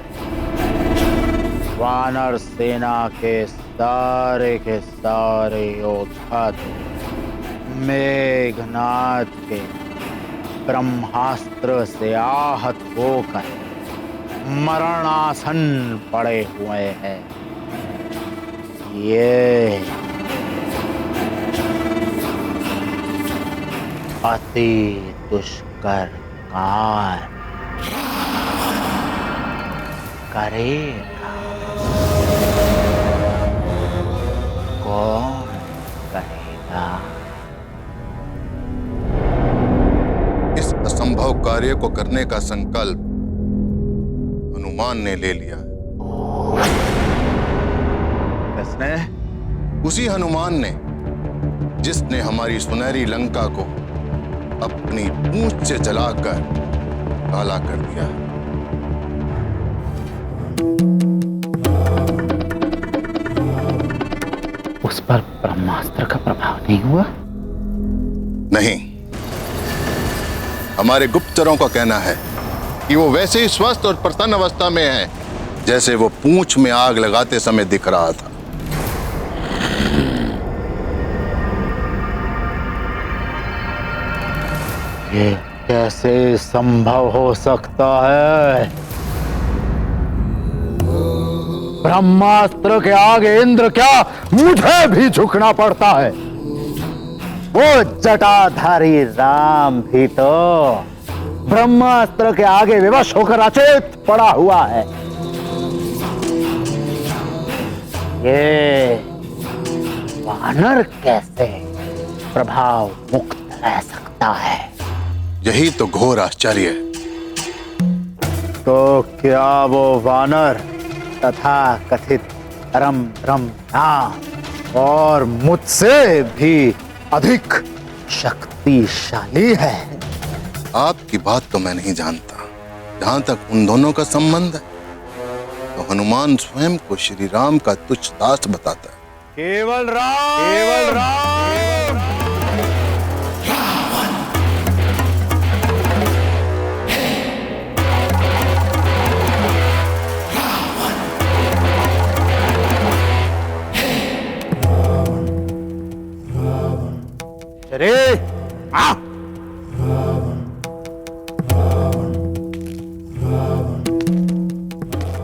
वानर सेना के सारे योद्धा थे, मेघनाद के ब्रह्मास्त्र से आहत होकर मरणासन पड़े हुए हैं। ये अति दुष्कर कार्य करेगा। कौन करेगा? इस असंभव कार्य को करने का संकल्प हनुमान ने ले लिया। किसने? उसी हनुमान ने जिसने हमारी सुनहरी लंका को अपनी पूंछ से जलाकर काला कर दिया। उस पर ब्रह्मास्त्र का प्रभाव नहीं हुआ? नहीं, हमारे गुप्तचरों का कहना है कि वो वैसे ही स्वस्थ और प्रसन्न अवस्था में है जैसे वो पूंछ में आग लगाते समय दिख रहा था। ये कैसे संभव हो सकता है? ब्रह्मास्त्र के आगे इंद्र क्या, मुझे भी झुकना पड़ता है। वो जटाधारी राम भी तो ब्रह्मास्त्र के आगे विवश होकर अचेत पड़ा हुआ है। ये वानर कैसे प्रभाव मुक्त रह सकता है? यही तो घोर आश्चर्य है। तो क्या वो वानर तथा कथित परम ब्रह्म नाम और मुझसे भी अधिक शक्तिशाली है? आपकी बात तो मैं नहीं जानता। जहां तक उन दोनों का संबंध है तो हनुमान स्वयं को श्री राम का तुच्छ दास बताता है। केवल राम, केवल राम। अरे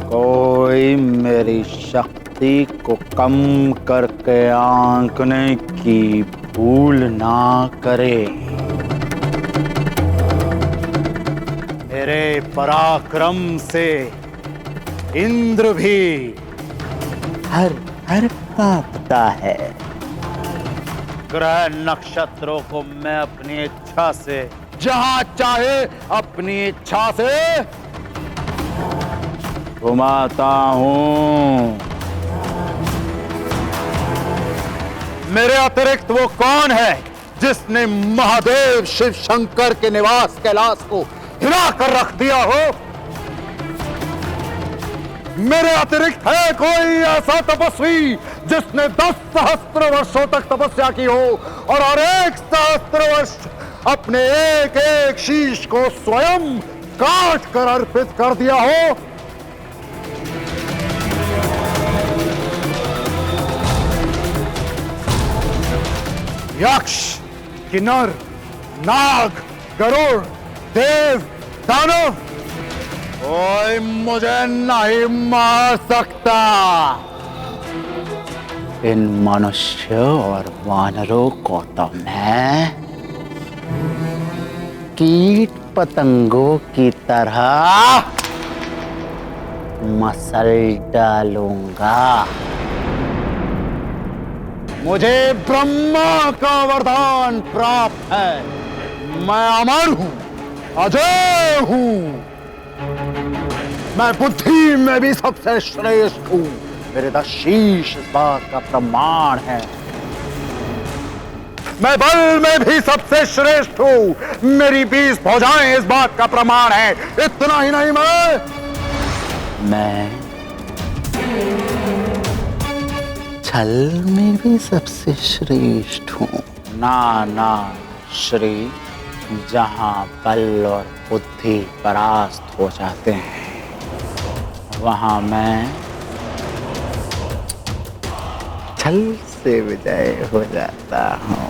कोई मेरी शक्ति को कम करके आंकने की भूल ना करे। मेरे पराक्रम से इंद्र भी हर हर कांपता है। ग्रह नक्षत्रों को मैं अपनी इच्छा से जहां चाहे अपनी इच्छा से घुमाता हूं। मेरे अतिरिक्त वो कौन है जिसने महादेव शिव शंकर के निवास कैलाश को हिला कर रख दिया हो? मेरे अतिरिक्त है कोई ऐसा तपस्वी जिसने 10 सहस्त्र वर्षों तक तपस्या की हो और हर 1 सहस्त्र वर्ष अपने एक एक शीश को स्वयं काट कर अर्पित कर दिया हो? यक्ष, किन्नर, नाग, गरुड़, देव, दानव, कोई मुझे नहीं मार सकता। इन मनुष्य और वानरों को तो मैं कीट पतंगों की तरह मसल डालूंगा। मुझे ब्रह्मा का वरदान प्राप्त है। मैं अमर हूं, अजय हूं। मैं बुद्धि में भी सबसे श्रेष्ठ हूं। मेरे 10 शीश इस बात का प्रमाण है। मैं बल में भी सबसे श्रेष्ठ हूं। मेरी 20 भुजाएं इस बात का प्रमाण है। इतना ही नहीं, मैं छल में भी सबसे श्रेष्ठ हूं। ना श्री, जहां बल और बुद्धि परास्त हो जाते हैं वहां मैं छल से विजय हो जाता हूं।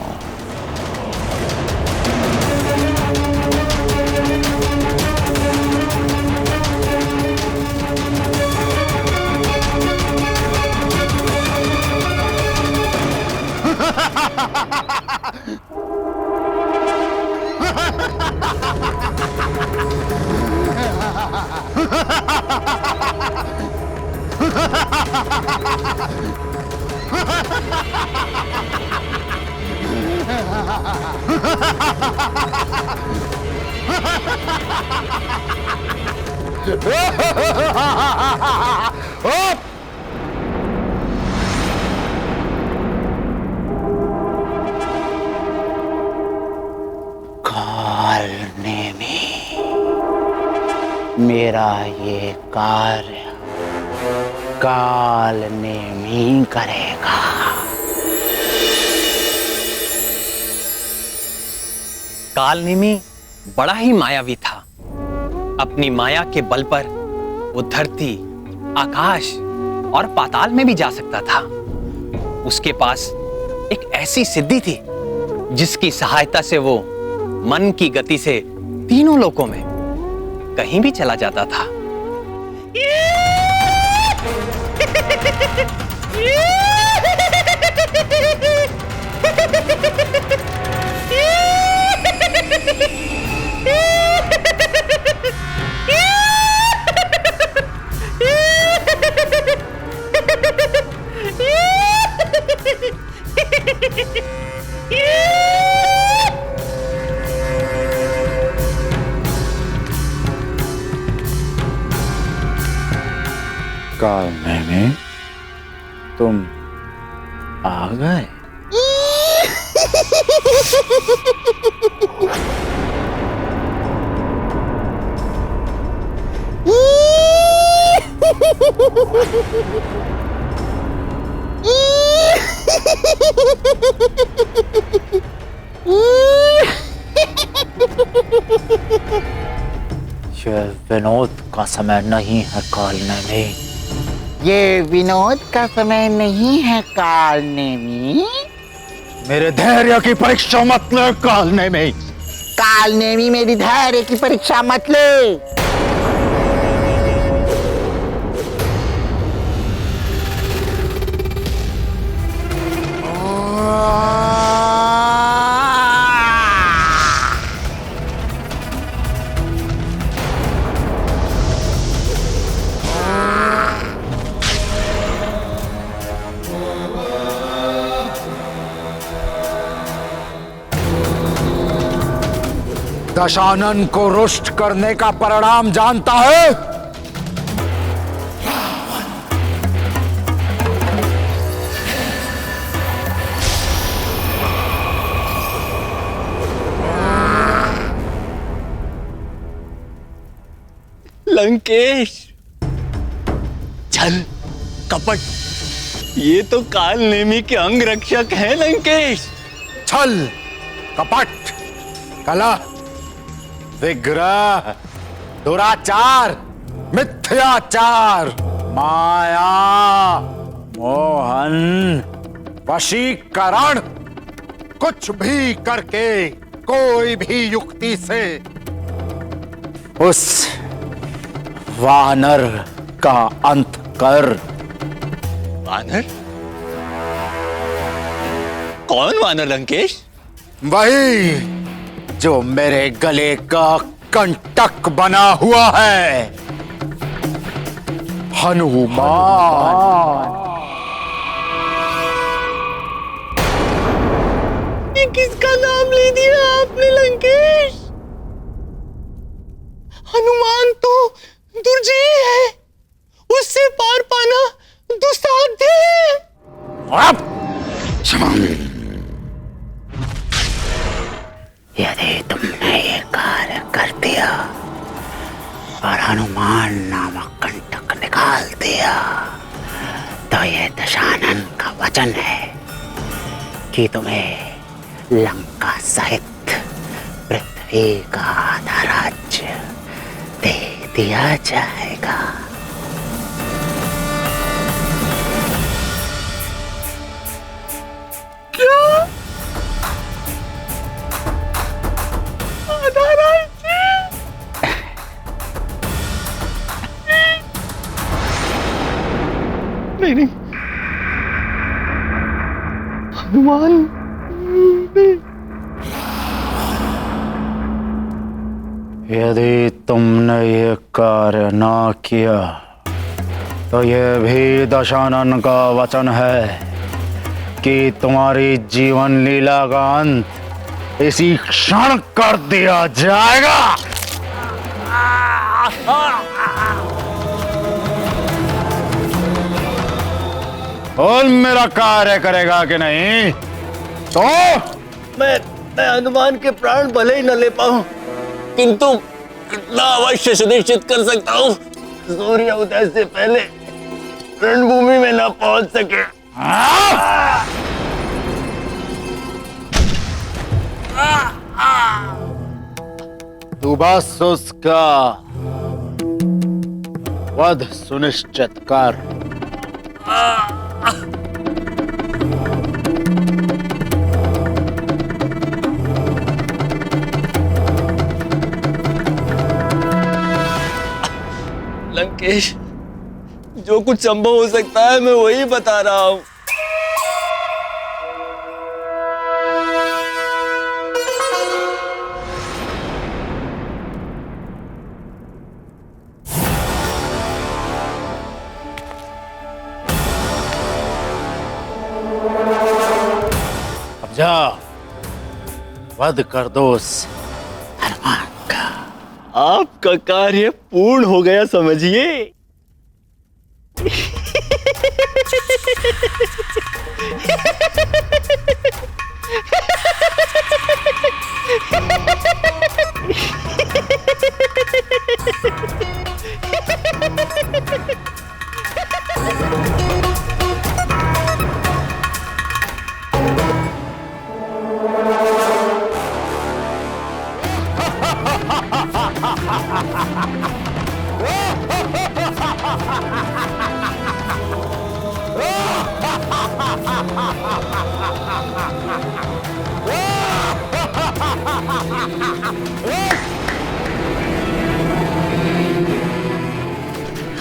काल नेमी, मेरा ये कार्य काल नेमी करेगा। कालनेमी बड़ा ही मायावी था। अपनी माया के बल पर वो धरती, आकाश और पाताल में भी जा सकता था। उसके पास एक ऐसी सिद्धि थी जिसकी सहायता से वो मन की गति से तीनों लोकों में कहीं भी चला जाता था। कालनेमी, तुम आ गए। ये विनोद का समय नहीं है कालनेमी। ये विनोद का समय नहीं है कालनेमी। मेरे धैर्य की परीक्षा मत ले कालनेमी। कालनेमी, मेरी धैर्य की परीक्षा मत ले। दशानन को रुष्ट करने का परिणाम जानता है? लंकेश, छल, कपट, ये तो कालनेमी के अंग रक्षक हैं लंकेश। छल, कपट, कला, विग्रह, दुराचार, मिथ्याचार, माया, मोहन, वशीकरण, कुछ भी करके, कोई भी युक्ति से उस वानर का अंत कर। वानर? कौन वानर लंकेश? वही जो मेरे गले का कंटक बना हुआ है, हनुमान। ये किसका नाम ले दिया आपने लंकेश? हनुमान तो दुर्जय है, उससे पार पाना दुस्साध्य है। यदि तुमने ये कार्य कर दिया और हनुमान नामक कंटक निकाल दिया तो ये दशानन का वचन है कि तुम्हें लंका सहित पृथ्वी का आधा राज्य दे दिया जाएगा। क्या? आधा राज्य? नहीं, हनुमान यदि तुमने ये कार्य ना किया तो यह भी दशानन का वचन है कि तुम्हारी जीवन लीला का अंत इसी क्षण कर दिया जाएगा। बोल मेरा कार्य करेगा कि नहीं? तो मैं हनुमान के प्राण भले ही न ले पाऊं, किंतु इतना अवश्य सुनिश्चित कर सकता हूं, सूर्य उदय से पहले रणभूमि में न पहुंच सके। तू बस उसका वध सुनिश्चित कर। लंकेश, जो कुछ संभव हो सकता है मैं वही बता रहा हूं। अब जा वध कर दो उस हनुमान का। आपका कार्य पूर्ण हो गया समझिए।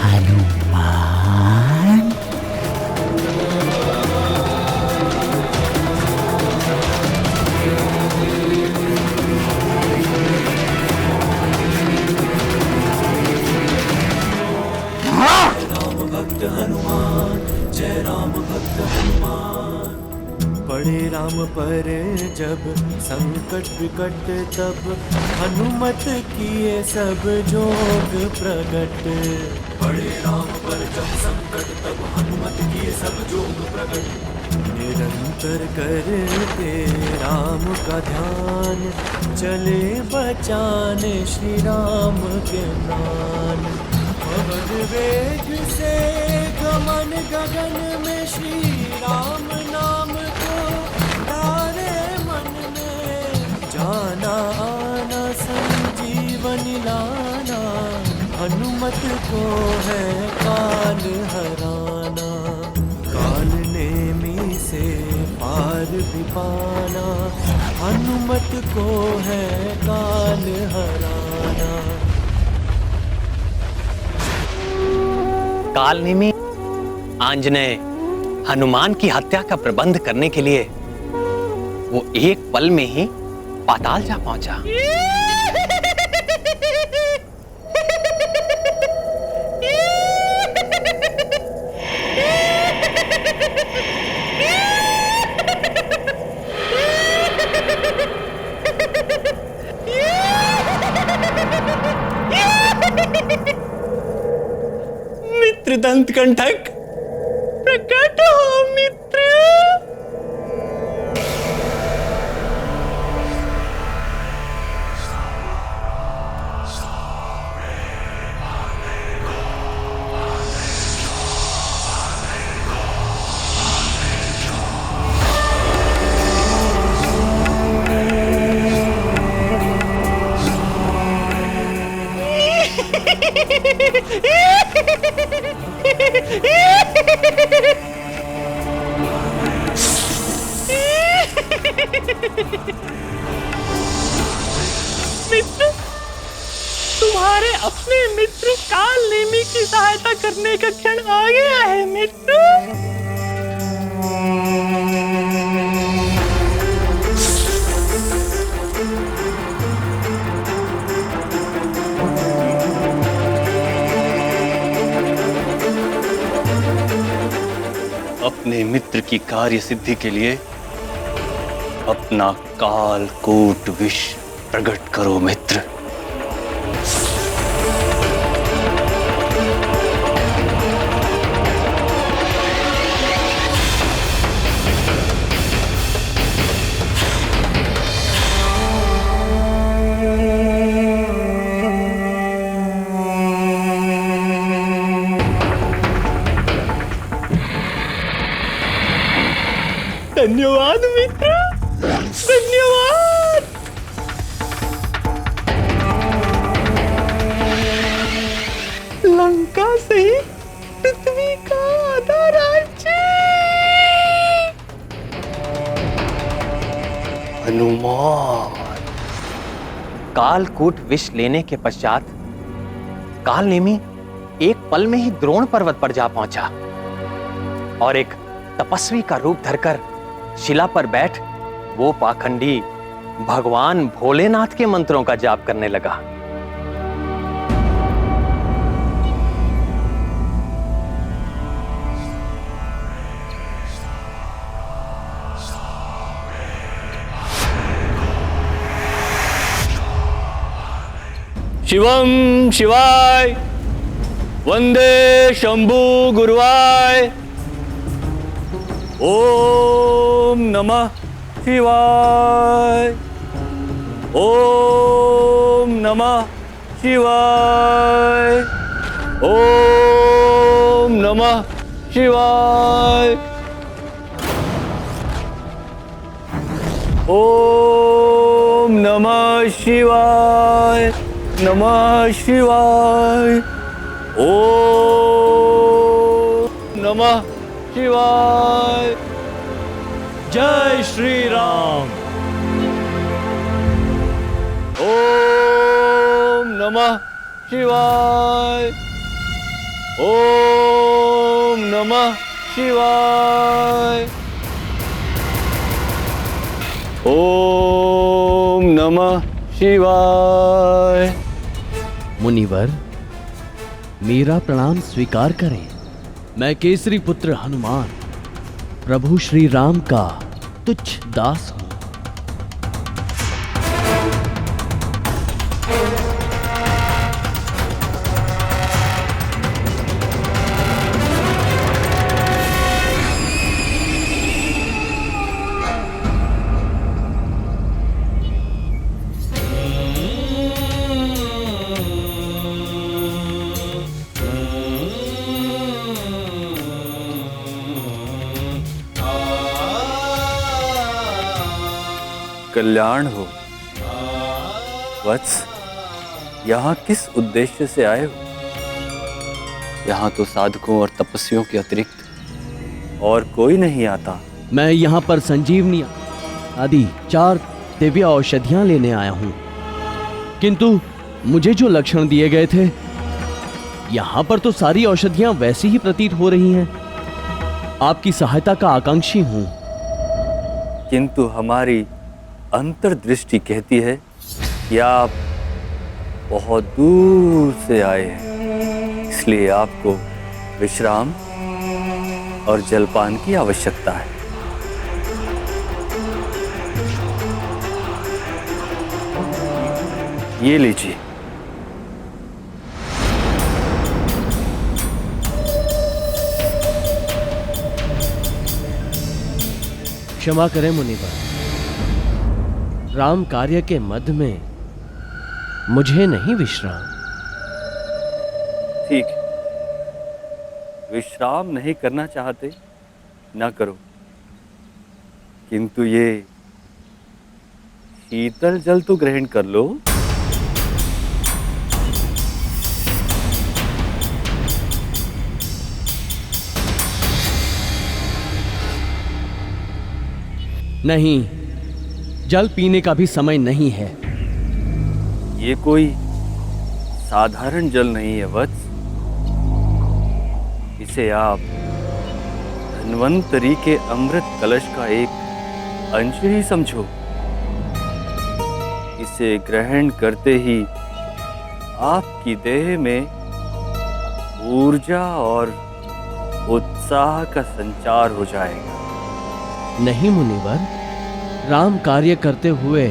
हनुमान, भक्त हनुमान, जय राम भक्त हनुमान। पड़े राम पर जब संकट विकट, तब हनुमत किए सब जोग प्रगट। पड़े राम पर जब संकट, तब हनुमत किए सब जोग प्रगट। निरंतर करते राम का ध्यान, चले बचाने श्री राम के नाम। पवन वेग से गमन गगन में, श्री राम नाम को तारे मन में। जाना आना संजीवन लाना, हनुमत को है काल हराना। काल नेमी से पार भी पाना, हनुमत को है काल हराना। कालनेमी आंजनेय हनुमान की हत्या का प्रबंध करने के लिए वो एक पल में ही पाताल जा पहुंचा। मित्र दंतकंठक, प्रकट हो मित्र। मित्र, तुम्हारे अपने मित्र कालनेमी की सहायता करने का क्षण आ गया है मित्र। अपने मित्र की कार्य सिद्धि के लिए अपना कालकूट विष प्रकट करो मित्र। धन्यवाद मित्र, धन्यवाद। लंका से ही पृथ्वी का आधा राज्य। हनुमान। कालकूट विष लेने के पश्चात कालनेमी एक पल में ही द्रोण पर्वत पर जा पहुंचा और एक तपस्वी का रूप धरकर शिला पर बैठ वो पाखंडी भगवान भोलेनाथ के मंत्रों का जाप करने लगा। शिवम शिवाय वंदे शंभु गुरुवाय। ओम नमः शिवाय। ओम नमः शिवाय। ओम नमः शिवाय। ओम नमः शिवाय। नमः शिवाय। ओम नमः शिवाय। जय श्री राम। ओम नमः शिवाय। ओम नमः शिवाय। ओम नमः शिवाय। मुनिवर, मेरा प्रणाम स्वीकार करें। मैं केसरी पुत्र हनुमान प्रभु श्री राम का तुच्छ दास हूं। कल्याण हो। वत्स, यहाँ किस उद्देश्य से आए हो? यहाँ तो साधकों और तपस्वियों के अतिरिक्त और कोई नहीं आता। मैं यहाँ पर संजीवनी आदि 4 दिव्य औषधियाँ लेने आया हूँ, किंतु मुझे जो लक्षण दिए गए थे, यहाँ पर तो सारी औषधियाँ वैसी ही प्रतीत हो रही हैं। आपकी सहायता का आकांक्षी हूँ। किंतु हमारी अंतर्दृष्टि कहती है कि आप बहुत दूर से आए हैं, इसलिए आपको विश्राम और जलपान की आवश्यकता है। ये लीजिए। क्षमा करें मुनिवर, राम कार्य के मध्य में मुझे नहीं विश्राम। ठीक, विश्राम नहीं करना चाहते ना करो, किंतु ये शीतल जल तो ग्रहण कर लो। नहीं, जल पीने का भी समय नहीं है। ये कोई साधारण जल नहीं है वत्स, इसे आप धन्वंतरी के अमृत कलश का एक अंश ही समझो। इसे ग्रहण करते ही आपकी देह में ऊर्जा और उत्साह का संचार हो जाएगा। नहीं मुनिवर, राम कार्य करते हुए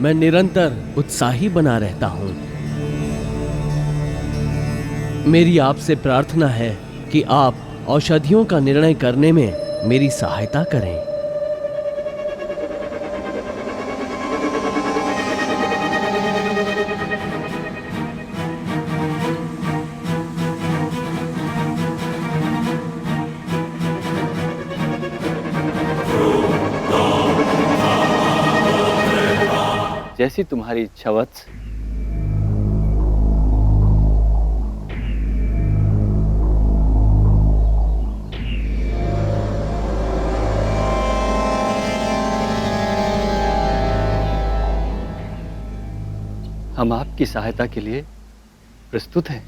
मैं निरंतर उत्साही बना रहता हूं। मेरी आपसे प्रार्थना है कि आप औषधियों का निर्णय करने में मेरी सहायता करें। जैसी तुम्हारी इच्छा वत्स। हम आपकी सहायता के लिए प्रस्तुत हैं।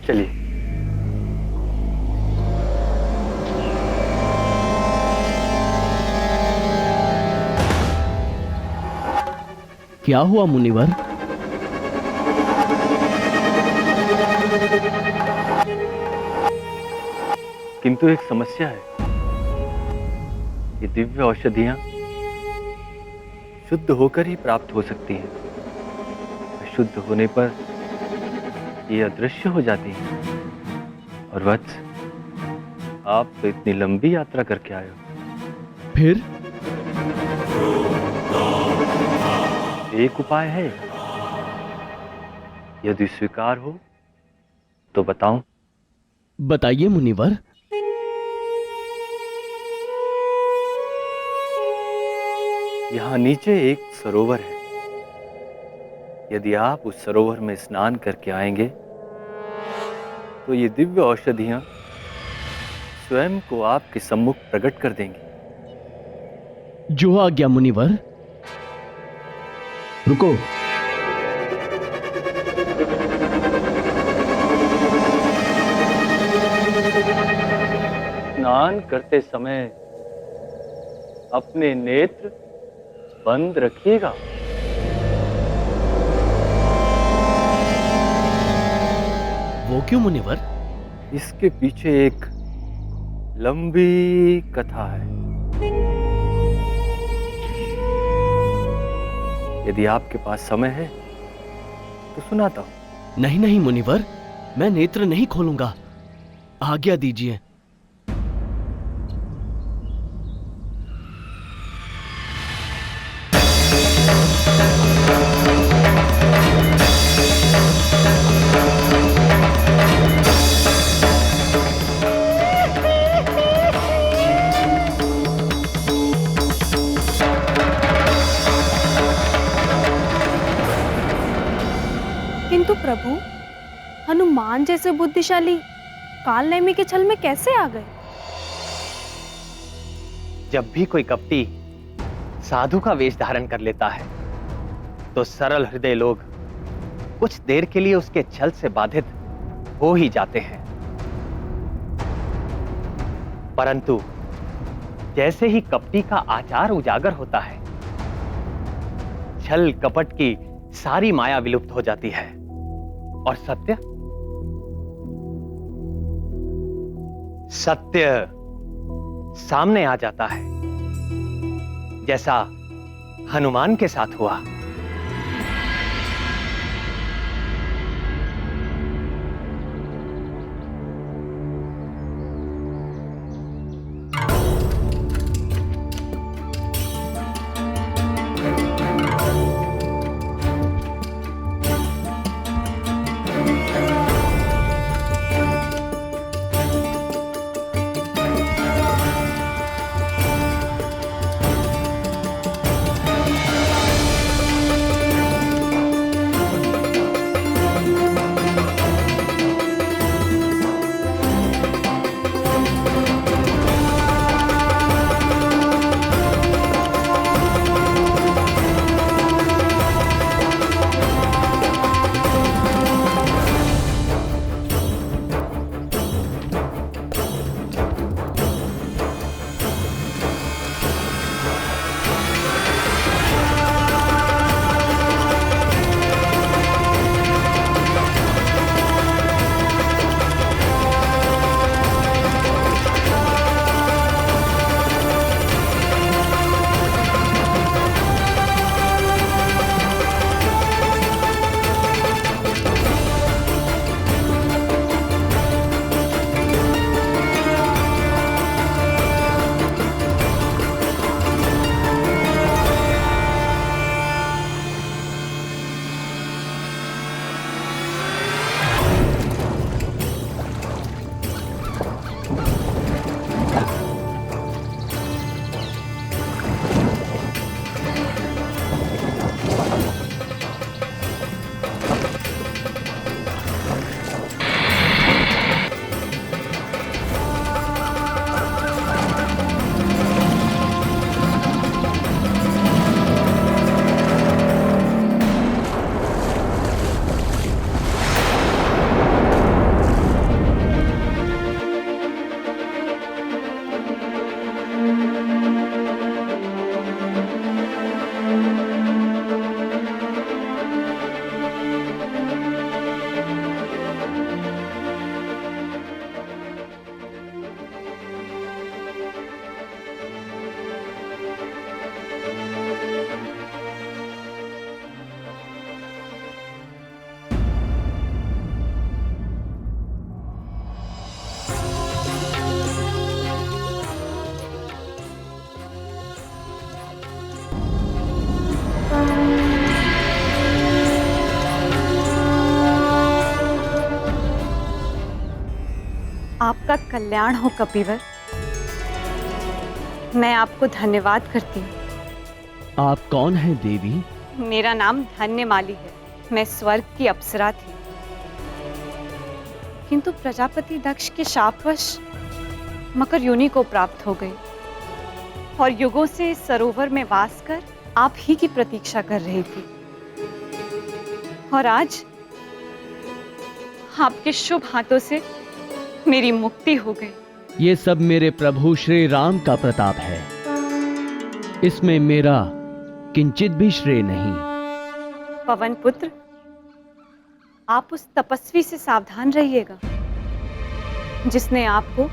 चलिए। क्या हुआ मुनिवर? किंतु एक समस्या है। ये दिव्य औषधियां शुद्ध होकर ही प्राप्त हो सकती हैं। अशुद्ध होने पर ये अदृश्य हो जाती हैं। और वत्स, आप तो इतनी लंबी यात्रा करके आए हो। फिर एक उपाय है, यदि स्वीकार हो तो बताऊं। बताइए मुनिवर। यहां नीचे एक सरोवर है। यदि आप उस सरोवर में स्नान करके आएंगे तो ये दिव्य औषधियां स्वयं को आपके सम्मुख प्रकट कर देंगी। जो आज्ञा मुनिवर। रुको। स्नान करते समय अपने नेत्र बंद रखिएगा। वो क्यों मुनिवर? इसके पीछे एक लंबी कथा है। यदि आपके पास समय है तो सुनाता हूं। नहीं नहीं मुनिवर, मैं नेत्र नहीं खोलूंगा, आज्ञा दीजिए। किंतु प्रभु, हनुमान जैसे बुद्धिशाली कालनेमी के छल में कैसे आ गए? जब भी कोई कपटी साधु का वेश धारण कर लेता है तो सरल हृदय लोग कुछ देर के लिए उसके छल से बाधित हो ही जाते हैं। परंतु जैसे ही कपटी का आचार उजागर होता है, छल कपट की सारी माया विलुप्त हो जाती है और सत्य सामने आ जाता है, जैसा हनुमान के साथ हुआ। आपका कल्याण हो कपिवर। मैं आपको धन्यवाद करती हूँ। आप कौन हैं देवी? मेरा नाम धन्यमाली है। मैं स्वर्ग की अप्सरा थी, किंतु प्रजापति दक्ष के शापवश मकर योनि को प्राप्त हो गई और युगों से इस सरोवर में वास कर आप ही की प्रतीक्षा कर रही थी। और आज आपके शुभ हाथों से मेरी मुक्ति हो गई। ये सब मेरे प्रभु श्री राम का प्रताप है, इसमें मेरा किंचित भी श्रेय नहीं। पवन पुत्र, आप उस तपस्वी से सावधान रहिएगा जिसने आपको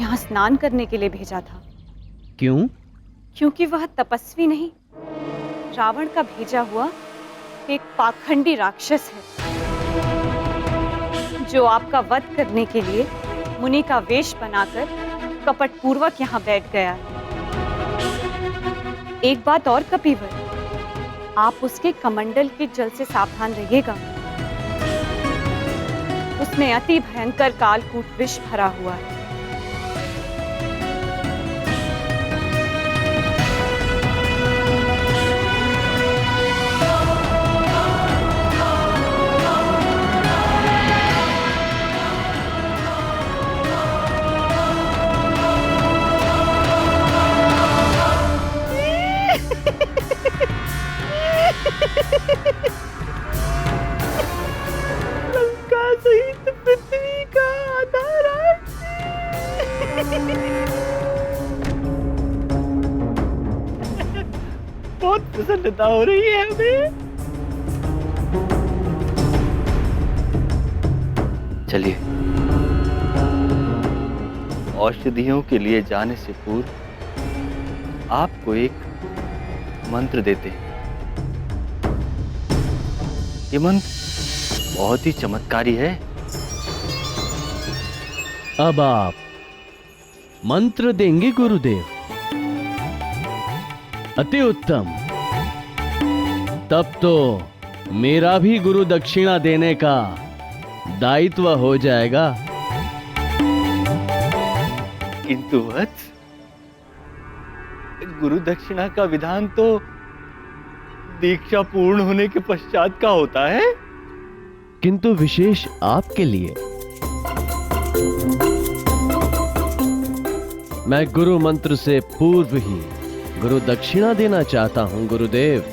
यहाँ स्नान करने के लिए भेजा था। क्यों? क्योंकि वह तपस्वी नहीं, रावण का भेजा हुआ एक पाखंडी राक्षस है जो आपका वध करने के लिए मुनि का वेश बनाकर कपटपूर्वक यहाँ बैठ गया है। एक बात और कपिवर, आप उसके कमंडल के जल से सावधान रहिएगा। उसमें अति भयंकर कालकूट विष भरा हुआ है। लंका सहित पृथ्वी का आधा राज्य। बहुत प्रसन्नता हो रही है हमें। चलिए, औषधियों के लिए जाने से पूर्व आपको एक मंत्र देते हैं। ये मंत्र बहुत ही चमत्कारी है। अब आप मंत्र देंगे गुरुदेव? अति उत्तम। तब तो मेरा भी गुरु दक्षिणा देने का दायित्व हो जाएगा। किंतु वत्स, गुरु दक्षिणा का विधान तो दीक्षा पूर्ण होने के पश्चात का होता है। किंतु विशेष आपके लिए मैं गुरु मंत्र से पूर्व ही गुरु दक्षिणा देना चाहता हूं गुरुदेव।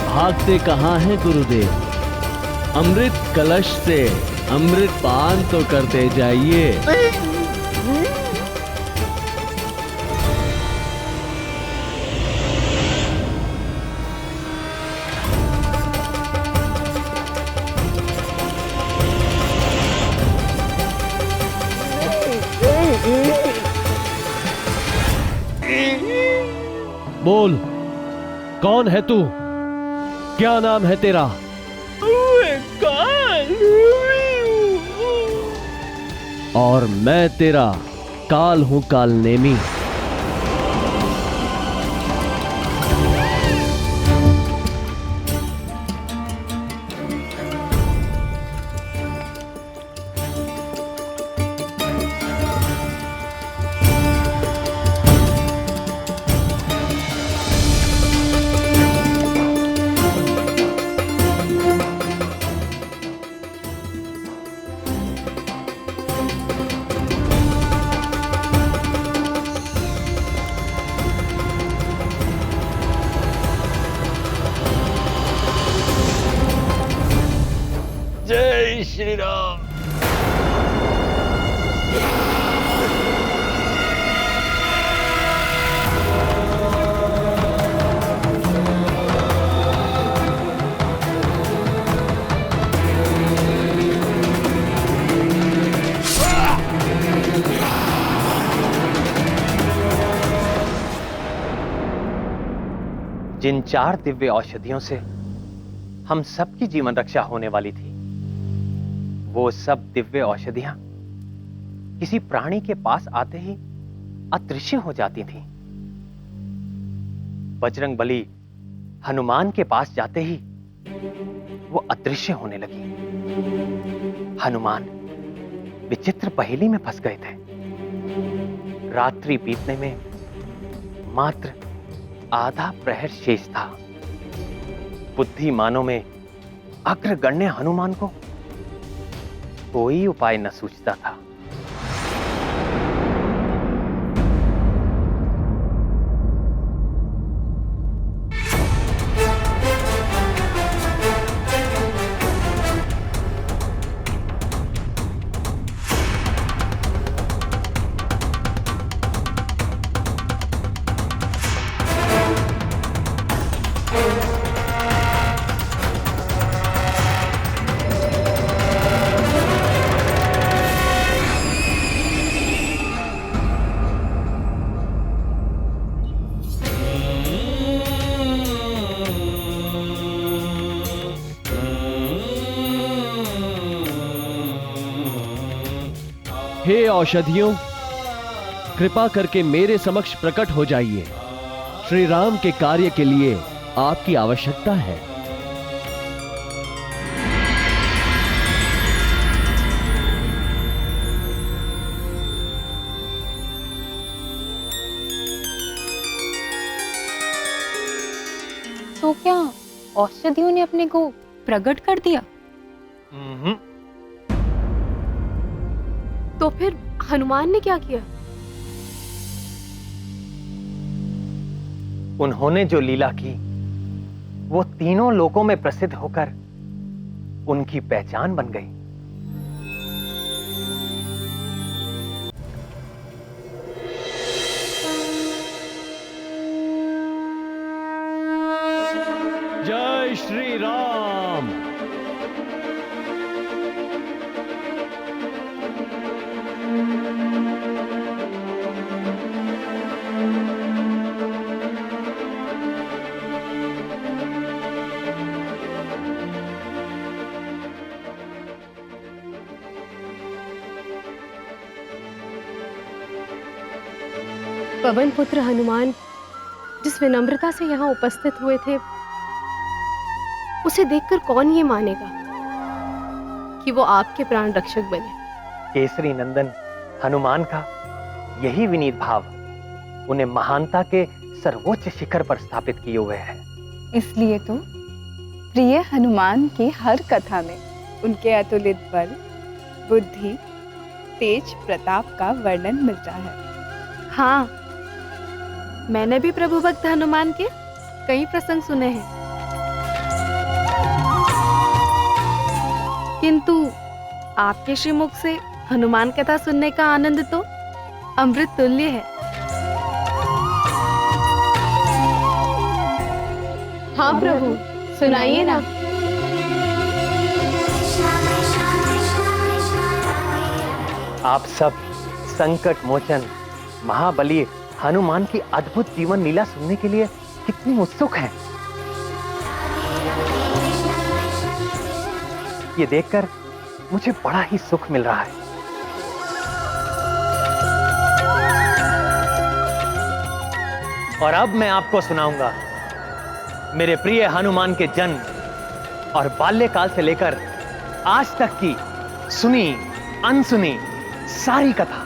भागते कहाँ हैं गुरुदेव? अमृत कलश से अमृत पान तो करते जाइए। बोल, कौन है तू? क्या नाम है तेरा? और मैं तेरा काल हूं, काल नेमी। जय श्री राम। जिन 4 दिव्य औषधियों से हम सबकी जीवन रक्षा होने वाली थी, वो सब दिव्य औषधियां किसी प्राणी के पास आते ही अदृश्य हो जाती थीं। बजरंग बली हनुमान के पास जाते ही वो अदृश्य होने लगी। हनुमान विचित्र पहेली में फंस गए थे। रात्रि बीतने में मात्र आधा प्रहर शेष था। बुद्धिमानों में अग्रगण्य हनुमान को कोई उपाय न सूझता था। हे औषधियों, कृपा करके मेरे समक्ष प्रकट हो जाइए। श्री राम के कार्य के लिए आपकी आवश्यकता है। तो क्या औषधियों ने अपने को प्रकट कर दिया? तो फिर हनुमान ने क्या किया? उन्होंने जो लीला की वो तीनों लोकों में प्रसिद्ध होकर उनकी पहचान बन गई। जय श्री राम। पवन पुत्र हनुमान जिस विनम्रता से यहाँ उपस्थित हुए थे, उसे देखकर कौन ये मानेगा कि वो आपके प्राण रक्षक बने। केसरी नंदन हनुमान का यही विनीत भाव उन्हें महानता के सर्वोच्च शिखर पर स्थापित किए हुए है। इसलिए तो प्रिय हनुमान की हर कथा में उनके अतुलित बल, बुद्धि, तेज प्रताप का वर्णन मिलता है। हाँ, मैंने भी प्रभु भक्त हनुमान के कई प्रसंग सुने हैं, किंतु आपके श्रीमुख से हनुमान कथा सुनने का आनंद तो अमृत तुल्य है। हाँ प्रभु, सुनाइए ना। आप सब संकट मोचन महाबली हनुमान की अद्भुत जीवन लीला सुनने के लिए कितनी उत्सुक हैं। ये देखकर मुझे बड़ा ही सुख मिल रहा है। और अब मैं आपको सुनाऊंगा मेरे प्रिय हनुमान के जन्म और बाल्यकाल से लेकर आज तक की सुनी अनसुनी सारी कथा।